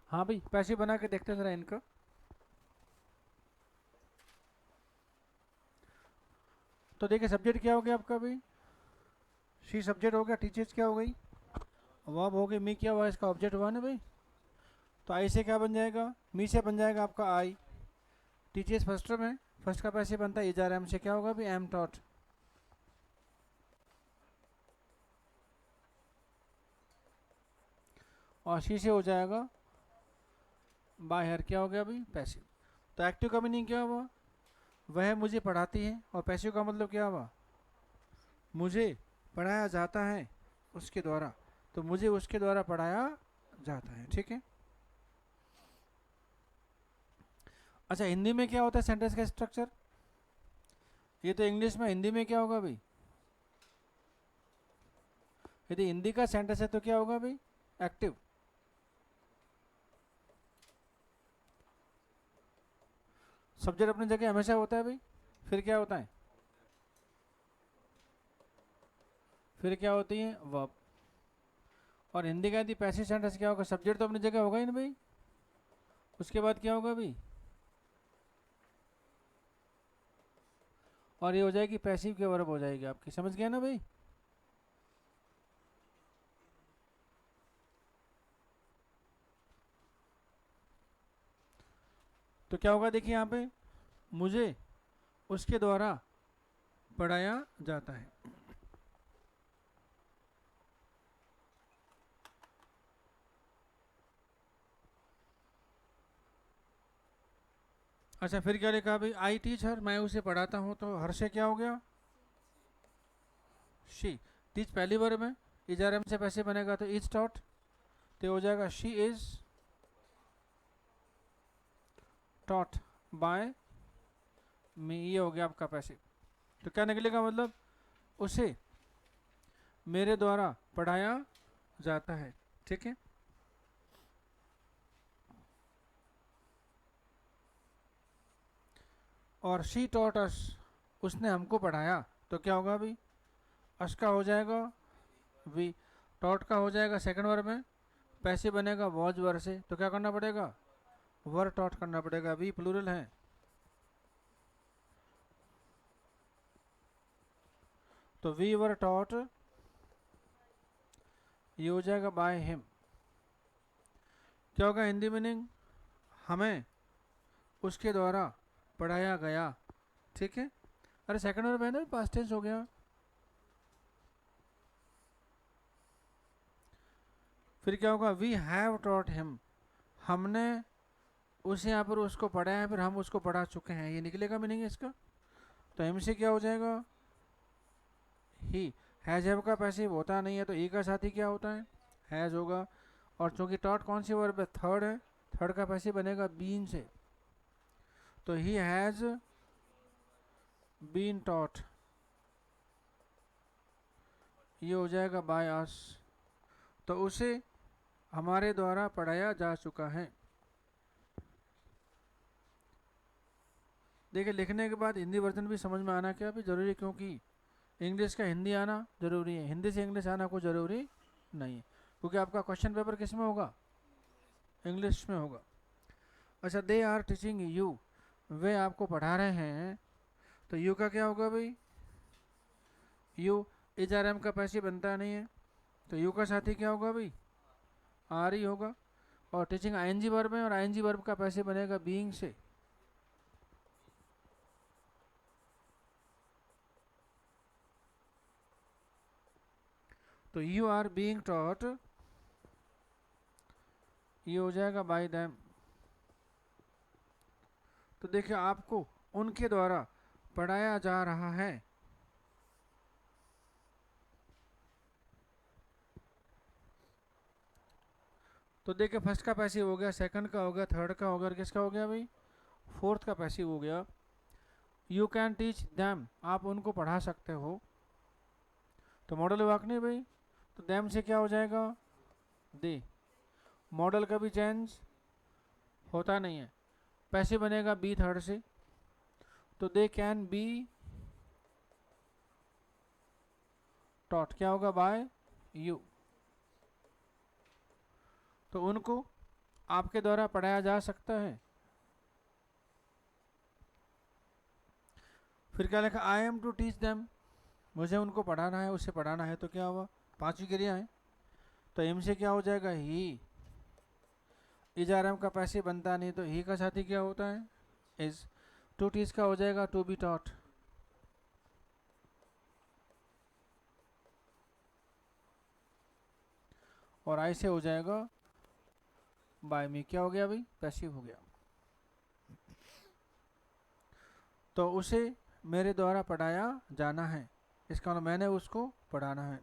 हाँ भाई, पैसिव बना के देखते जरा इनका। तो देखिए सब्जेक्ट क्या हो गया आपका भाई, शी सब्जेक्ट हो गया, टीचर्स क्या हो गई, वर्ब हो गई, मी क्या हुआ, इसका ऑब्जेक्ट हुआ ना भाई। तो आई से क्या बन जाएगा, मी से बन जाएगा आपका आई, टीचर्स फर्स्ट टर्म है, फर्स्ट का पैसे बनता है, इजार एम से क्या होगा भाई, एम टॉट। और शी से हो जाएगा बाय हर, क्या हो गया भाई, पैसिव। तो एक्टिव का मीनिंग क्या हुआ, वह मुझे पढ़ाती है, और पैसिव का मतलब क्या हुआ, मुझे पढ़ाया जाता है उसके द्वारा, तो मुझे उसके द्वारा पढ़ाया जाता है, ठीक है। अच्छा, हिंदी में क्या होता है सेंटेंस का स्ट्रक्चर, ये तो इंग्लिश में, हिंदी में क्या होगा भाई, यदि हिंदी का सेंटेंस है तो क्या होगा भाई, एक्टिव। सब्जेक्ट अपनी जगह हमेशा होता है भाई, फिर क्या होता है, फिर क्या होती है वर्ब। और हिंदी का यदि पैसिव सेंटेंस क्या होगा, सब्जेक्ट तो अपनी जगह होगा ही ना भाई, उसके बाद क्या होगा भाई, और ये हो जाएगी पैसिव के वर्ब हो जाएगी आपकी, समझ गया ना भाई। तो क्या होगा देखिए यहाँ पे, मुझे उसके द्वारा पढ़ाया जाता है। अच्छा, फिर क्या लिखा भाई, आई टीच हर, मैं उसे पढ़ाता हूँ, तो हर से क्या हो गया, शी। टीच पहली वर्ब में, इजार एम से पैसे बनेगा तो इज टॉट, तो हो जाएगा शी इज टॉट बाय मी, ये हो गया आपका पैसिव। तो क्या निकलेगा, मतलब उसे मेरे द्वारा पढ़ाया जाता है, ठीक है। और शी टॉट अस, उसने हमको पढ़ाया, तो क्या होगा अभी, अस का हो जाएगा वी, टॉट का हो जाएगा सेकंड वर्ब में, पैसे बनेगा वॉज वर से, तो क्या करना पड़ेगा, वर टॉट करना पड़ेगा, वी प्लूरल है, तो वी वर टॉट, ये हो जाएगा बाय हिम। क्या होगा हिंदी मीनिंग, हमें उसके द्वारा पढ़ाया गया, ठीक है। अरे सेकंड वर्ब है ना, पास्ट टेंस हो गया। फिर क्या होगा, वी हैव टॉट हिम, हमने उसे यहाँ पर उसको पढ़ाया है, फिर हम उसको पढ़ा चुके हैं, ये निकलेगा मीनिंग इसका। तो हिम से क्या हो जाएगा, ही। हैज हैव का पैसिव होता नहीं है, तो ई का साथी क्या होता है, हैज होगा। और चूंकि टॉट कौन सी वर्ब है, थर्ड है, थर्ड का पैसिव बनेगा बीन से, तो ही हैज बीन टॉट, ये हो जाएगा बाय अस, तो उसे हमारे द्वारा पढ़ाया जा चुका है। देखिए लिखने के बाद हिंदी वर्जन भी समझ में आना क्या भी जरूरी है, क्योंकि इंग्लिश का हिंदी आना जरूरी है, हिंदी से इंग्लिश आना कोई ज़रूरी नहीं है, क्योंकि आपका क्वेश्चन पेपर किस में होगा, इंग्लिश में होगा। अच्छा, दे आर टीचिंग यू, वे आपको पढ़ा रहे हैं, तो यू का क्या होगा भाई, यू एच आर एम का पैसे बनता नहीं है, तो यू का साथी क्या होगा भाई, आर ही होगा। और teaching I N G verb है, और आई एन जी वर्ब का पैसे बनेगा बीइंग से, तो यू आर बीइंग टॉट, ये हो जाएगा बाय दैम। तो देखिए आपको उनके द्वारा पढ़ाया जा रहा है, तो देखिए फर्स्ट का पैसिव हो गया, सेकंड का हो गया, थर्ड का हो गया, और किसका हो गया भाई, फोर्थ का पैसिव हो गया। यू कैन टीच दैम, आप उनको पढ़ा सकते हो, तो मॉडल वाक नहीं भाई, तो दैम से क्या हो जाएगा, दे, मॉडल का भी चेंज होता नहीं है, पैसे बनेगा बी थर्ड से, तो दे कैन बी टॉट, क्या होगा बाय यू, तो उनको आपके द्वारा पढ़ाया जा सकता है। फिर क्या लिखा, I am to teach them, मुझे उनको पढ़ाना है, उसे पढ़ाना है, तो क्या हुआ, पांचवी क्रिया है, तो एम से क्या हो जाएगा, ही। इज आर एम का पैसे बनता नहीं, तो ही का साथी क्या होता है, इज। टू टीच का हो जाएगा टू बी टॉट, और आई से हो जाएगा बाय मी, क्या हो गया भाई, पैसिव हो गया। तो उसे मेरे द्वारा पढ़ाया जाना है, इसका मतलब मैंने उसको पढ़ाना है।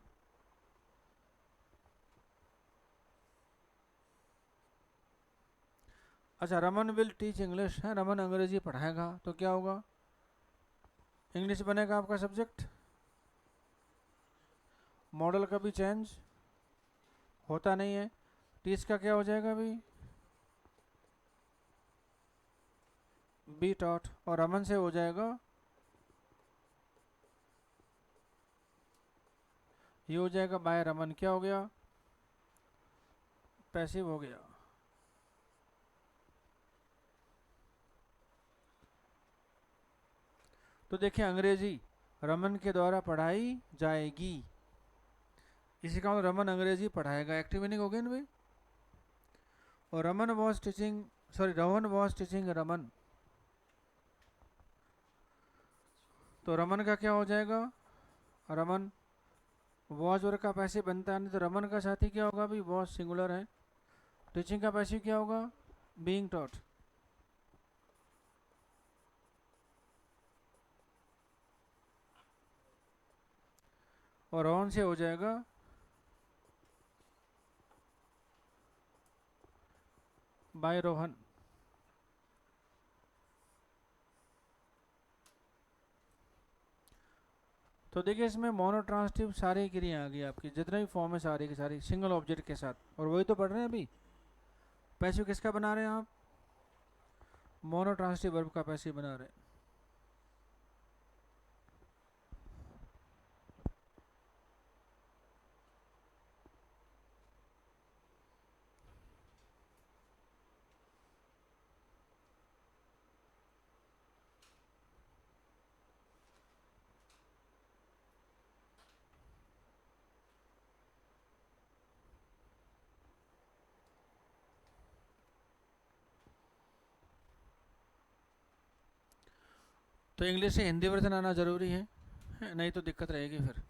अच्छा, रमन विल टीच इंग्लिश है, रमन अंग्रेजी पढ़ाएगा, तो क्या होगा, इंग्लिश बनेगा आपका सब्जेक्ट। मॉडल कभी चेंज होता नहीं है। टीच का क्या हो जाएगा भाई, बी टॉट, और रमन से हो जाएगा, ये हो जाएगा बाय रमन, क्या हो गया, पैसिव हो गया। तो देखिए, अंग्रेजी रमन के द्वारा पढ़ाई जाएगी, इसी का मतलब रमन अंग्रेजी पढ़ाएगा, एक्टिव मीनिंग हो गया ना भाई। और Raman was teaching, sorry, Rohan was teaching Raman, तो रमन का क्या हो जाएगा, रमन, वॉज और का पैसे बनता नहीं, तो रमन का साथी क्या होगा भाई, वॉज सिंगुलर है, टीचिंग का पैसे क्या होगा, बीइंग टॉट, और रोहन से हो जाएगा बाय रोहन। तो देखिए, इसमें मोनोट्रांसटिव सारी क्रिया आ गई आपकी, जितने भी फॉर्म है सारी की सारी सिंगल ऑब्जेक्ट के साथ, और वही तो पढ़ रहे हैं अभी। पैसिव किसका बना रहे हैं आप, मोनोट्रांसटिव वर्ब का पैसिव बना रहे हैं। तो इंग्लिश से हिंदी वर्जन आना जरूरी है, नहीं तो दिक्कत रहेगी फिर।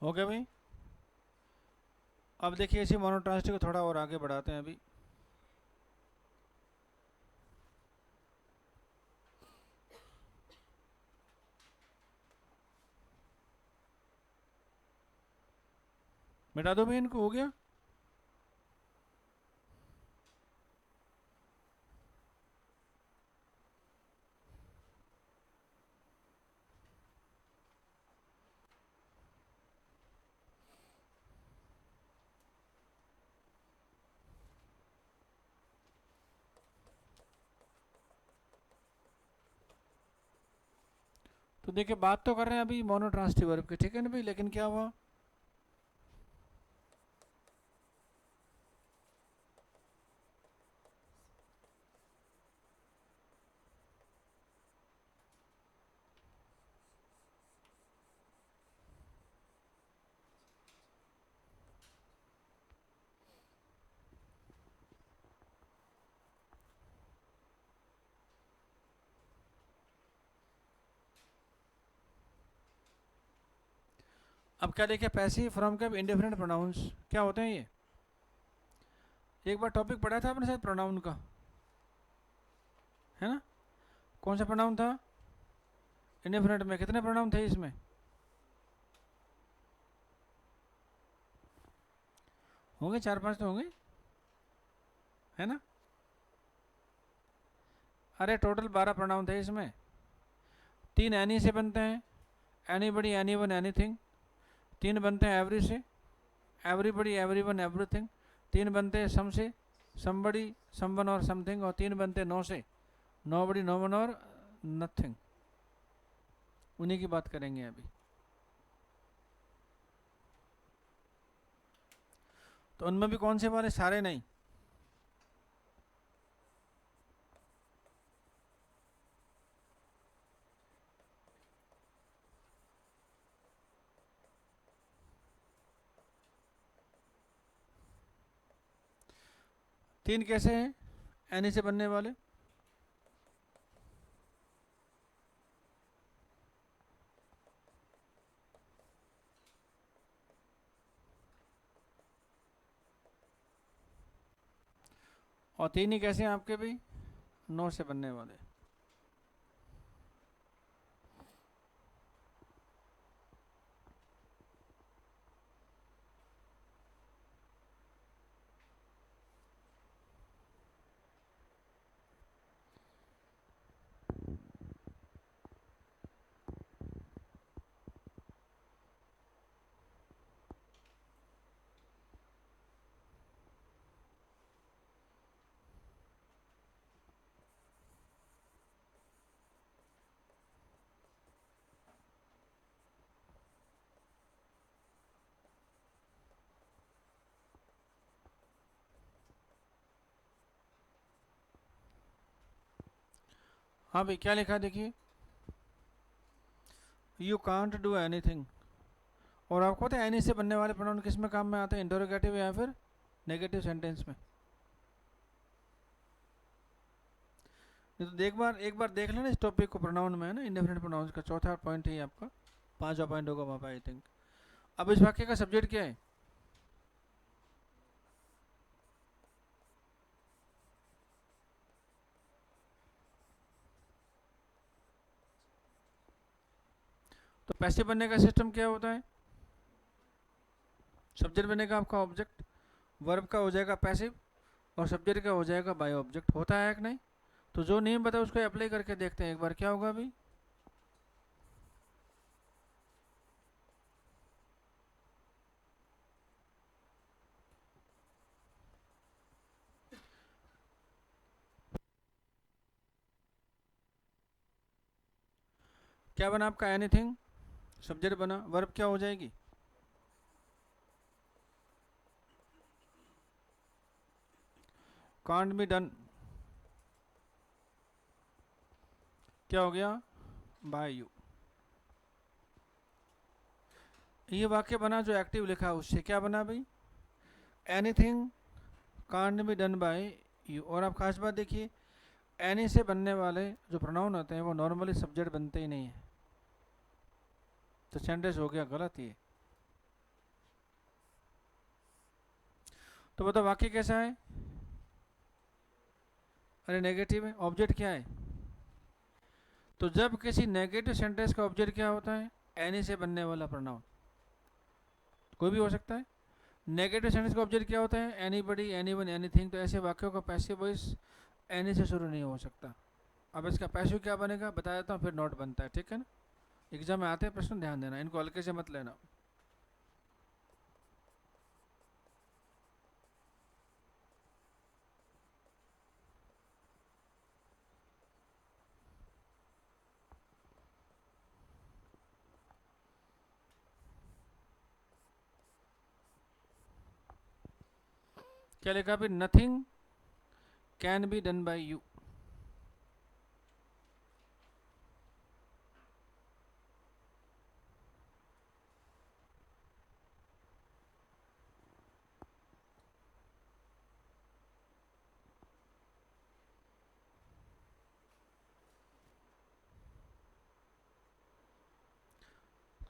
हो गया भाई। अब देखिए, इसी मोनोट्रांसटिव को थोड़ा और आगे बढ़ाते हैं अभी। मिटा दो भाई इनको, हो गया। तो देखिए, बात तो कर रहे हैं अभी मोनोट्रांसटिव वर्ब की, ठीक है ना भाई, लेकिन क्या हुआ, अब क्या देखिए, पैसिव फ्रॉम के इंडिफरेंट प्रोनाउंस क्या होते हैं ये, एक बार टॉपिक पढ़ा था आपने शायद प्रोनाउन का, है ना? कौन सा प्रोनाउन था? इंडेफिनिट में कितने प्रोनाउन थे इसमें? होंगे 4-5 तो होंगे, है ना? अरे टोटल 12 प्रोनाउन थे इसमें। 3 एनी से बनते हैं, एनीबडी, एनीवन, एनीथिंग। 3 बनते हैं एवरी से, एवरीबडी, एवरीवन, एवरीथिंग। 3 बनते हैं सम से, समबडी, समवन और समथिंग। और 3 बनते हैं नो से, नोबडी, नोवन और नथिंग। उन्हीं की बात करेंगे अभी। तो उनमें भी कौन से वाले? सारे नहीं। तीन कैसे हैं एनी से बनने वाले? और 3 ही कैसे हैं आपके भी? नो से बनने वाले। हाँ भाई, क्या लिखा देखिए? You can't do anything. और आपको पता है एनी से बनने वाले प्रोनाउन किस में काम में आते हैं? इंटरोगेटिव या फिर नेगेटिव सेंटेंस में। नहीं तो एक बार देख लेना इस टॉपिक को, प्रोनाउन में है ना, इंडेफिनिट प्रोनाउंस का चौथा पॉइंट है आपका। 5वां पॉइंट होगा वहाँ पे आई थिंक। अब इस वाक्य का सब्जेक्ट क्या है? तो पैसिव बनने का सिस्टम क्या होता है? सब्जेक्ट बनेगा आपका ऑब्जेक्ट, वर्ब का हो जाएगा पैसिव, और सब्जेक्ट का हो जाएगा बाय ऑब्जेक्ट। होता है कि नहीं? तो जो नियम बताओ उसको अप्लाई करके देखते हैं एक बार, क्या होगा अभी? क्या बना आपका? एनीथिंग सब्जेक्ट बना, वर्ब क्या हो जाएगी? कांट बी डन, क्या हो गया? By you. ये वाक्य बना जो एक्टिव लिखा उससे क्या बना भाई? Anything can't be done by you. और आप खास बात देखिए, एनी से बनने वाले जो प्रोनाउन होते हैं वो नॉर्मली सब्जेक्ट बनते ही नहीं है, तो सेंटेंस हो गया गलत ये। तो बताओ वाक्य कैसा है? अरे नेगेटिव है। ऑब्जेक्ट क्या है? तो जब किसी नेगेटिव सेंटेंस का ऑब्जेक्ट क्या होता है? एनी से बनने वाला प्रोनाउन, कोई भी हो सकता है। नेगेटिव सेंटेंस का ऑब्जेक्ट क्या होता है? Anybody, anyone, anything. तो ऐसे वाक्यों का पैसिव वॉइस एनी से शुरू नहीं हो सकता। अब इसका पैसिव क्या बनेगा बता देता हूँ, फिर नोट बनता है, ठीक है ना? एग्जाम में आते हैं प्रश्न, ध्यान देना, इनको हल्के से मत लेना। क्या लिखा फिर? Nothing can be done by you.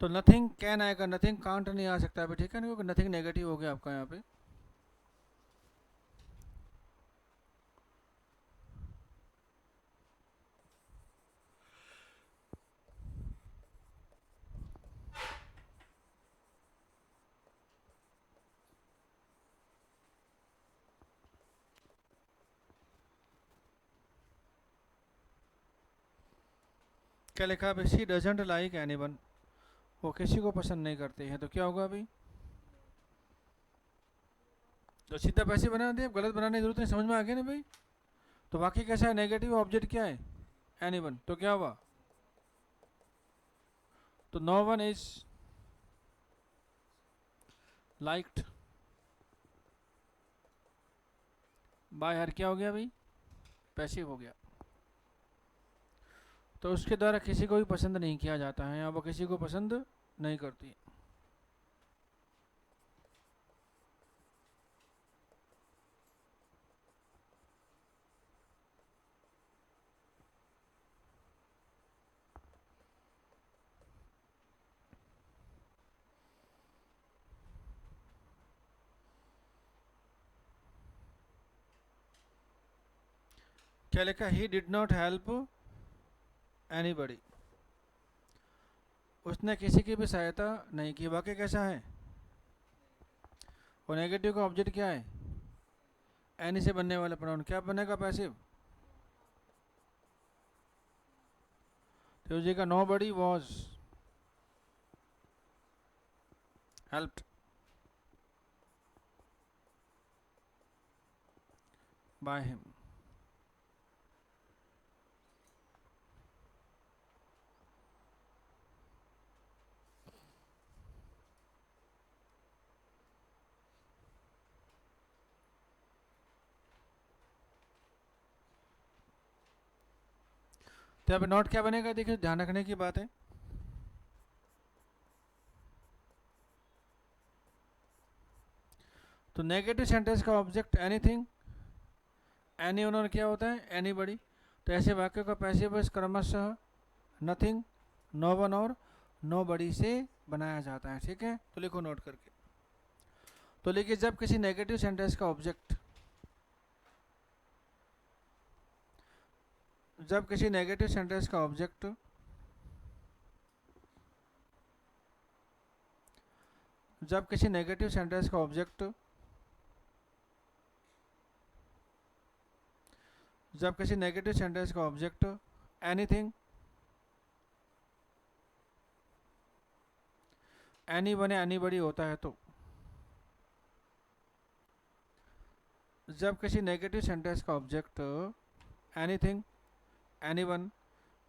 तो नथिंग कैन आएगा, नथिंग कांट नहीं आ सकता अभी, ठीक है ना, क्योंकि नथिंग नेगेटिव हो गया आपका यहाँ पे। क्या लिखा है? शी डजंट लाइक एनीवन, वो किसी को पसंद नहीं करती है, तो क्या होगा अभी? तो सीधा पैसे बना दिए, गलत बनाने की जरूरत नहीं, समझ में आ गया ना भाई? तो वाक्य कैसा है? नेगेटिव, ऑब्जेक्ट क्या है? एनीवन, तो क्या हुआ? तो no one is liked by her, क्या हो गया भाई? पैसिव हो गया। तो उसके द्वारा किसी को भी पसंद नहीं किया जाता है, या वो किसी को पसंद नहीं करती। क्या लिखा? ही डिड नॉट हेल्प एनीबडी, उसने किसी की भी सहायता नहीं की। वाक्य कैसा है? और नेगेटिव का ऑब्जेक्ट क्या है? एनी से बनने वाला प्रोनाउन, क्या बनेगा? पैसिव। तो का nobody was helped by him. तो यहाँ पे नॉट क्या बनेगा? देखिए ध्यान रखने की बात है। तो नेगेटिव सेंटेंस का ऑब्जेक्ट एनीथिंग, एनी ओनर क्या होता है? एनीबडी। तो ऐसे वाक्यों का पैसिव वॉइस क्रमशः नथिंग, नो वन और नो बडी से बनाया जाता है। ठीक है, तो लिखो नोट करके। तो लिखिए, जब किसी नेगेटिव सेंटेंस का ऑब्जेक्ट, जब किसी नेगेटिव सेंटेंस का ऑब्जेक्ट जब किसी नेगेटिव सेंटेंस का ऑब्जेक्ट जब किसी नेगेटिव सेंटेंस का ऑब्जेक्ट एनीथिंग, एनी बने एनीबडी होता है, तो जब किसी नेगेटिव सेंटेंस का ऑब्जेक्ट एनीथिंग, एनीवन,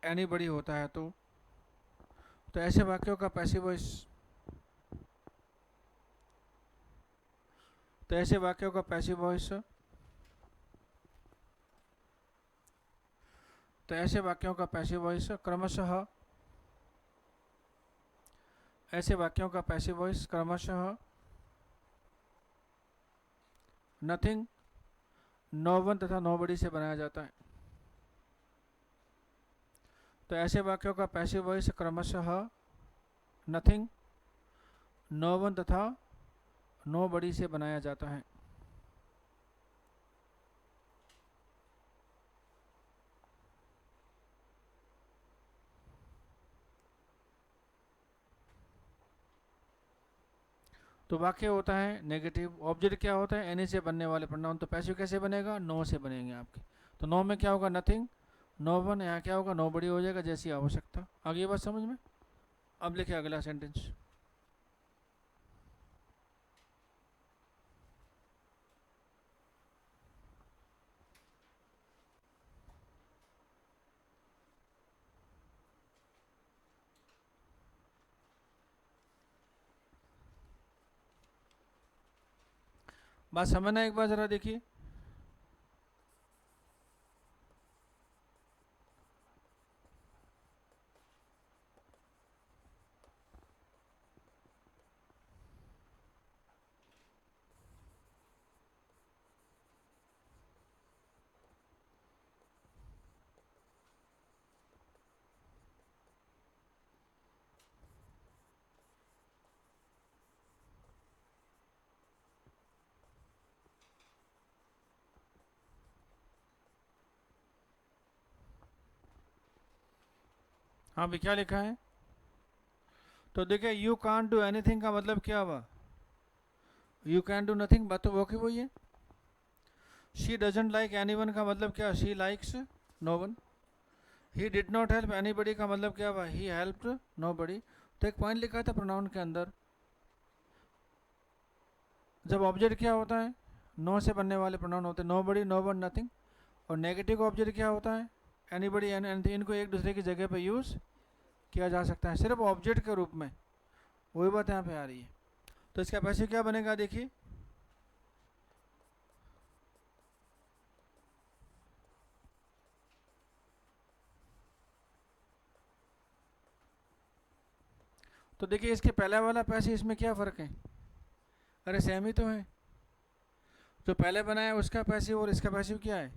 एनीबडी होता है, तो ऐसे वाक्यों का पैसिव वॉइस तो ऐसे वाक्यों का पैसिव वॉइस तो ऐसे वाक्यों का पैसिव वॉइस क्रमशः ऐसे वाक्यों का पैसिव वॉइस क्रमशः नथिंग, नो वन तथा नोबडी से बनाया जाता है। तो ऐसे वाक्यों का पैसिव वॉइस क्रमशः नथिंग, नो वन तथा नोबडी से बनाया जाता है। तो वाक्य होता है नेगेटिव, ऑब्जेक्ट क्या होता है? एनी से बनने वाले प्रोनाउन। तो पैसिव कैसे बनेगा? नो से बनेंगे आपके। तो नो में क्या होगा? नथिंग, नो वन, यहाँ क्या होगा? नो बड़ी हो जाएगा, जैसी आवश्यकता। आगे ये बात समझ में? अब लिखे अगला सेंटेंस। बात समझना एक बार जरा देखिए। हाँ भी क्या लिखा है? तो देखिए, यू कांट डू एनीथिंग का मतलब क्या हुआ? यू कैन डू नथिंग, बात तो वो की वही है। शी डजंट लाइक एनीवन का मतलब क्या? She likes no one. He did not help anybody का मतलब क्या हुआ, ही हेल्प्ड नोबडी। तो एक पॉइंट लिखा था प्रोनाउन के अंदर, जब ऑब्जेक्ट क्या होता है, नो से बनने वाले प्रोनाउन होते हैं, नोबडी, नो वन, नथिंग। और नेगेटिव ऑब्जेक्ट क्या होता है, एनीबडी, एनीथिंग। इनको एक दूसरे की जगह पे यूज़ किया जा सकता है सिर्फ ऑब्जेक्ट के रूप में, वही बात यहाँ पे आ रही है। तो इसका पैसिव क्या बनेगा देखिए, तो देखिए इसके पहला वाला पैसिव इसमें क्या फ़र्क है, अरे सेम ही तो है। जो पहले बनाया उसका पैसिव और इसका पैसिव क्या है,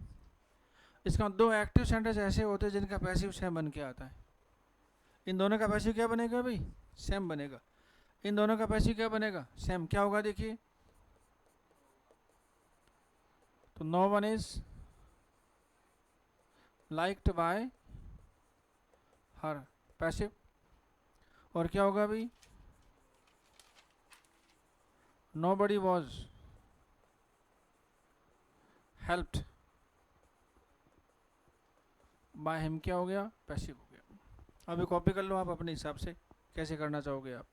इसका दो एक्टिव सेंटेंस ऐसे होते हैं जिनका पैसिव सेम बन के आता है। इन दोनों का पैसिव क्या बनेगा भाई, सेम बनेगा। इन दोनों का पैसिव क्या बनेगा, सेम। क्या होगा देखिए, तो no one is liked by her, passive. और क्या होगा भाई, nobody was helped by him, क्या हो गया, पैसिव हो गया। अभी कॉपी कर लो आप अपने हिसाब से, कैसे करना चाहोगे आप।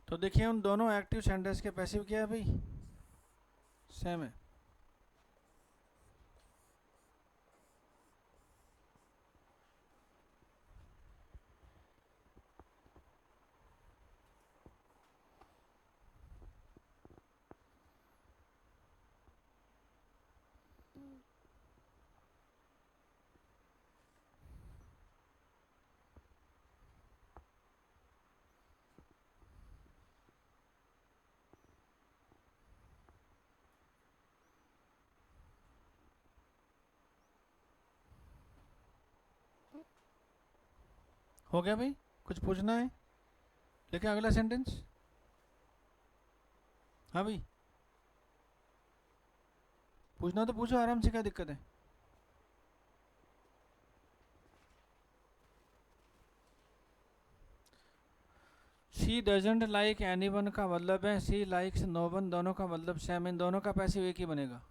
तो देखिए उन दोनों एक्टिव सेंटेंस के पैसिव क्या है भाई, सेम है। हो गया भाई, कुछ पूछना है, लेकिन अगला सेंटेंस। हाँ भाई, पूछना तो पूछो आराम से, क्या दिक्कत है। She doesn't like any one का मतलब है शी लाइक्स नो वन, दोनों का मतलब सेम। इन दोनों का पैसिव एक ही बनेगा।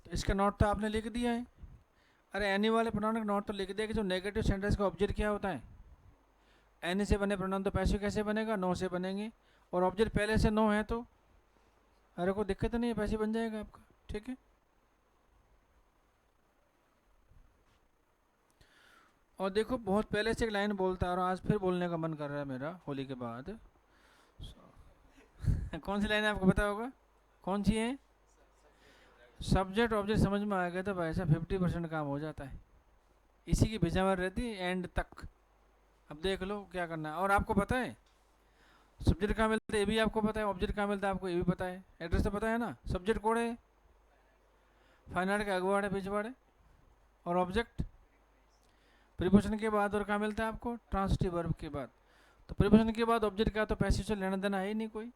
तो इसका नोट तो आपने लिख दिया है। अरे एनी वाले प्रोनाउन का नोट तो लिख दिया कि जो नेगेटिव सेंटेंस का ऑब्जेक्ट क्या होता है, एनी से बने प्रोनाउन, तो पैसिव कैसे बनेगा, नो से बनेंगे। और ऑब्जेक्ट पहले से नो है तो अरे कोई दिक्कत नहीं है, पैसिव बन जाएगा आपका, ठीक है। और देखो बहुत पहले से एक लाइन बोलता है और आज फिर बोलने का मन कर रहा है मेरा होली के बाद। कौन सी लाइन है आपको पता होगा, कौन सी है, सब्जेक्ट ऑब्जेक्ट समझ में आ गया तो भाई साहब 50% काम हो जाता है। इसी की भिजावर रहती है एंड तक। अब देख लो क्या करना है। और आपको पता है सब्जेक्ट कहाँ मिलता है, ये भी आपको पता है, ऑब्जेक्ट कहाँ मिलता है आपको ये भी पता है, एड्रेस तो पता है ना। सब्जेक्ट कोड है फाइन आर्ट के अगवाड़ है पिछवाड़ है, और ऑब्जेक्ट प्रीपोजिशन के बाद और कहाँ मिलता है आपको, ट्रांसिटिव वर्ब के बाद। तो प्रीपोजिशन के बाद ऑब्जेक्ट का तो पैसिव से लेना देना है ही नहीं कोई,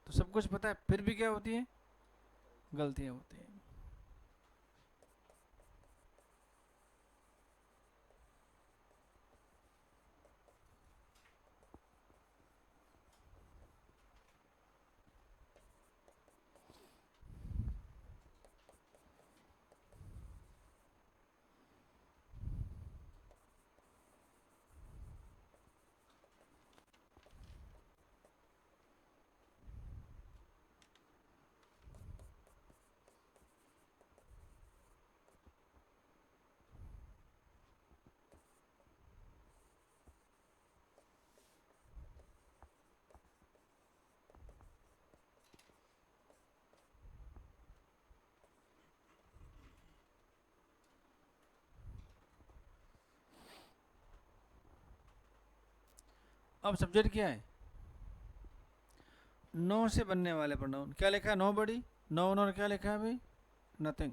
तो सब कुछ पता है, फिर भी क्या होती है, गलतियाँ होती हैं। अब सब्जेक्ट क्या है? नो से बनने वाले प्रोनाउन। क्या लिखा है? नो बडी, नो वन, और क्या लिखा है भाई? नथिंग।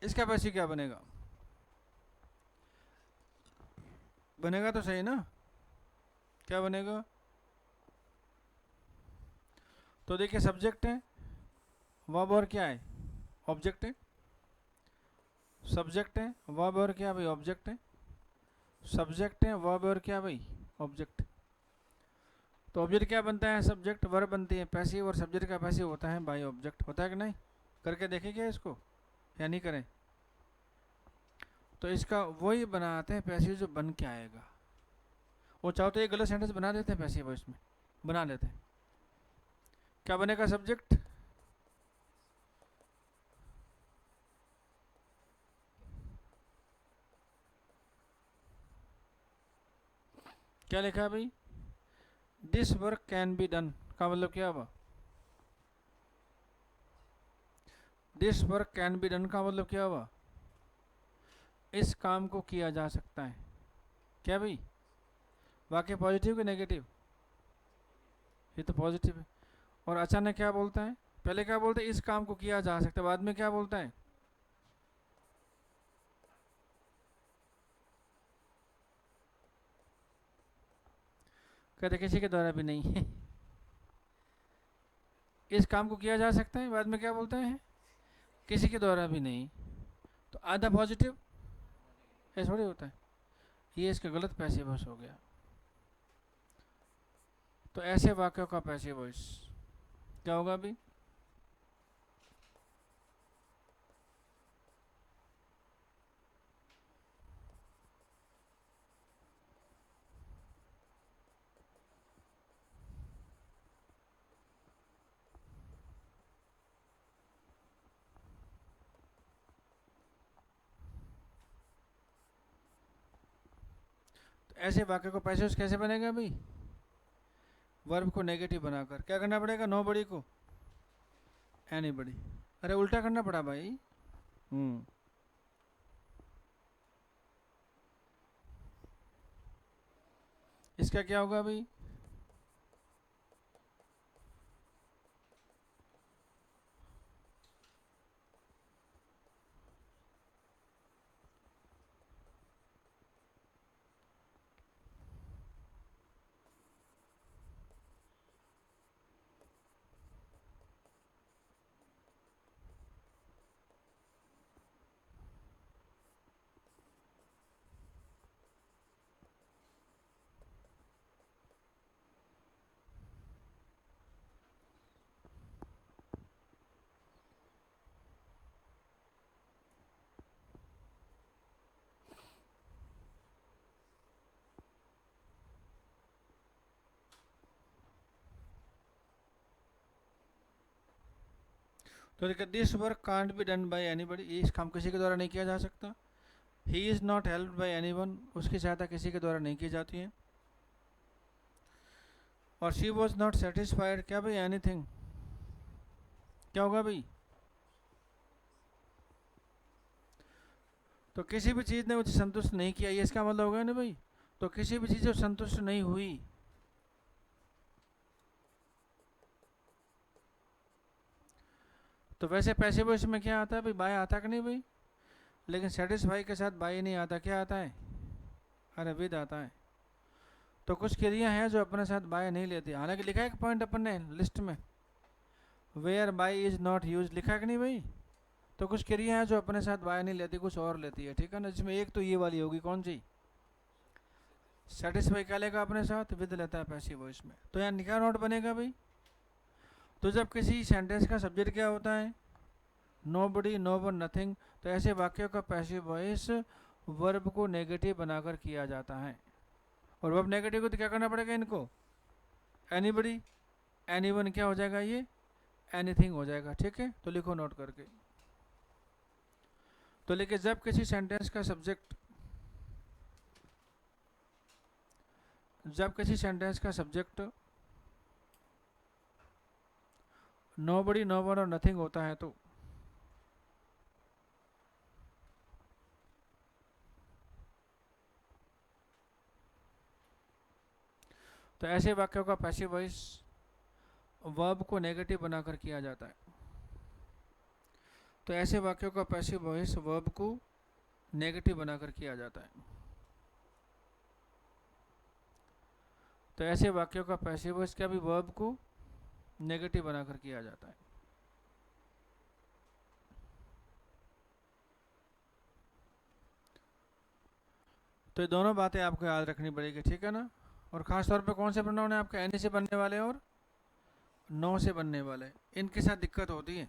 इसका पैसे क्या बनेगा? बनेगा तो सही ना? क्या बनेगा? तो देखिए सब्जेक्ट है, वर्ब और क्या है? ऑब्जेक्ट है। सब्जेक्ट है, वर्ब और क्या भाई? ऑब्जेक्ट है। सब्जेक्ट है, वर्ब और क्या भाई? ऑब्जेक्ट। तो ऑब्जेक्ट क्या बनता है? सब्जेक्ट। वर्ब बनती है पैसिव, और सब्जेक्ट का पैसिव होता है बाई ऑब्जेक्ट। होता है कि नहीं? करके देखें क्या इसको, या नहीं करें? तो इसका वही बनाते हैं पैसिव जो बन के आएगा। वो चाहो तो एक गलत सेंटेंस बना देते हैं पैसिव वॉइस में, बना लेते हैं। क्या बनेगा? सब्जेक्ट। क्या लिखा है भाई? This work can be done का मतलब क्या हुआ? This work can be done का मतलब क्या हुआ? इस काम को किया जा सकता है। क्या भाई? वाक्य पॉजिटिव कि नेगेटिव? ये तो पॉजिटिव है। और अचानक क्या बोलता है? पहले क्या बोलते हैं? इस काम को किया जा सकता है। बाद में क्या बोलता है? कहते किसी के द्वारा भी नहीं है। इस काम को किया जा सकता है, बाद में क्या बोलता है? किसी के द्वारा भी नहीं। तो आधा पॉजिटिव, ऐसा थोड़ी होता है। ये इसका गलत पैसिव वॉइस हो गया। तो ऐसे वाक्यों का पैसिव वॉइस क्या होगा अभी? तो ऐसे वाक्य को पैसिव वॉइस कैसे बनेगा अभी? वर्ब को नेगेटिव बनाकर। क्या करना पड़ेगा? नो बड़ी को एनी बड़ी। अरे उल्टा करना पड़ा भाई। इसका क्या होगा अभी? तो देखिए this work can't be done by anybody. इस काम किसी के द्वारा नहीं किया जा सकता। He is not helped bye anyone. उसकी सहायता किसी के द्वारा नहीं की जाती है। और शी वॉज नॉट सेटिस्फाइड क्या भाई? एनीथिंग। क्या होगा भाई? तो किसी भी चीज़ ने मुझे संतुष्ट नहीं किया, ये इसका मतलब होगा ना भाई। तो किसी भी चीज़ से संतुष्ट नहीं हुई। तो वैसे पैसिव वॉइस में क्या आता है भाई? बाय आता कि नहीं भाई? लेकिन सेटिस्फाई के साथ बाय नहीं आता। क्या आता है? अरे विद आता है। तो कुछ क्रिया हैं जो अपने साथ बाय नहीं लेती। हालांकि लिखा है एक पॉइंट अपन ने लिस्ट में, where by is not use, लिखा है कि नहीं भाई? तो कुछ क्रिया हैं जो अपने साथ बाय नहीं लेती, कुछ और लेती है। ठीक है ना? जिसमें एक तो ये वाली होगी, कौन सी? सेटिस्फाई क्या लेगा अपने साथ? विद लेता है पैसिव वॉइस में। तो यहाँ क्या नोट बनेगा भाई? तो जब किसी सेंटेंस का सब्जेक्ट क्या होता है? नो बडी, नो वन, नथिंग। तो ऐसे वाक्यों का पैसिव वॉइस वर्ब को नेगेटिव बनाकर किया जाता है। और वर्ब नेगेटिव को तो क्या करना पड़ेगा इनको? एनीबडी, एनीवन क्या हो जाएगा? ये एनीथिंग हो जाएगा। ठीक है? तो लिखो नोट करके। तो लेकिन जब किसी सेंटेंस का सब्जेक्ट, जब किसी सेंटेंस का सब्जेक्ट नो बडी, नो वन और नथिंग होता है, तो तो ऐसे वाक्यों का पैसिव वॉइस वर्ब को नेगेटिव बनाकर किया जाता है। तो ऐसे वाक्यों का पैसिव वॉइस वर्ब को नेगेटिव बनाकर किया जाता है। तो ऐसे वाक्यों का पैसिव वॉइस क्या भी वर्ब को नेगेटिव बनाकर किया जाता है। तो ये दोनों बातें आपको याद रखनी पड़ेगी, ठीक है ना। और ख़ास तौर पे कौन से प्रोनाउन है आपके, एनी से बनने वाले और नो से बनने वाले, इनके साथ दिक्कत होती है।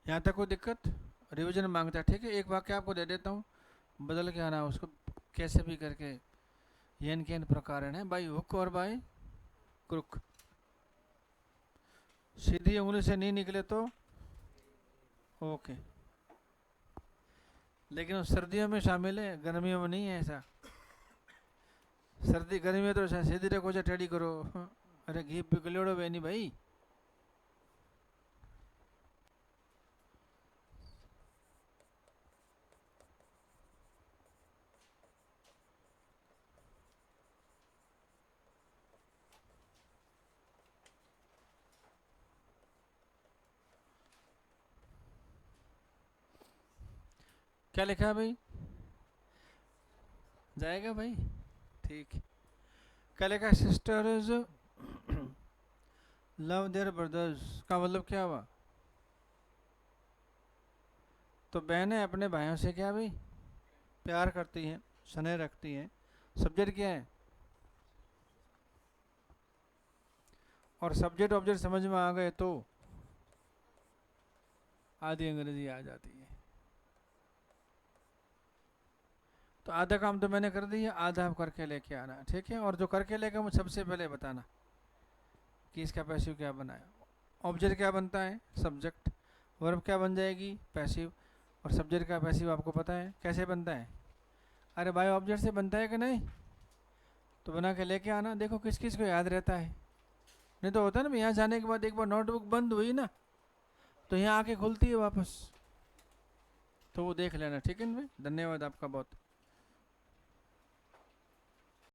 यहाँ तक कोई दिक्कत, रिवीजन मांगता है, ठीक है। एक वाक्य आपको दे देता हूँ, बदल के आना उसको कैसे भी करके। येन के प्रकार है बाई हुक और बाई क्रुक। सीधी उंगली से नहीं निकले तो ओके, लेकिन सर्दियों में शामिल है, गर्मियों में नहीं है ऐसा। सर्दी गर्मी में तो सीधी रखो चाहे टेढ़ी करो। अरे घी पिघलोड़ो वे नहीं भाई। क्या लिखा है भाई, जाएगा भाई, ठीक। क्या लिखा, सिस्टर्स लव देयर ब्रदर्स का मतलब क्या हुआ, तो बहनें अपने भाइयों से क्या भाई प्यार करती हैं, स्नेह रखती हैं। सब्जेक्ट क्या है, और सब्जेक्ट ऑब्जेक्ट समझ में आ गए तो आधी अंग्रेजी आ जाती है। तो आधा काम तो मैंने कर दिया, आधा आप करके लेके आना, ठीक है। और जो करके लेके मुझे सबसे पहले बताना कि इसका पैसिव क्या बनाया। ऑब्जेक्ट क्या बनता है, सब्जेक्ट। वर्ब क्या बन जाएगी, पैसिव। और सब्जेक्ट का पैसिव आपको पता है कैसे बनता है। अरे भाई ऑब्जेक्ट से बनता है कि नहीं, तो बना के लेके आना। देखो किस किस को याद रहता है, नहीं तो होता है ना यहाँ जाने के बाद एक बार नोटबुक बंद हुई ना तो यहाँ आके खुलती है वापस, तो वो देख लेना, ठीक है ना भाई। धन्यवाद आपका बहुत।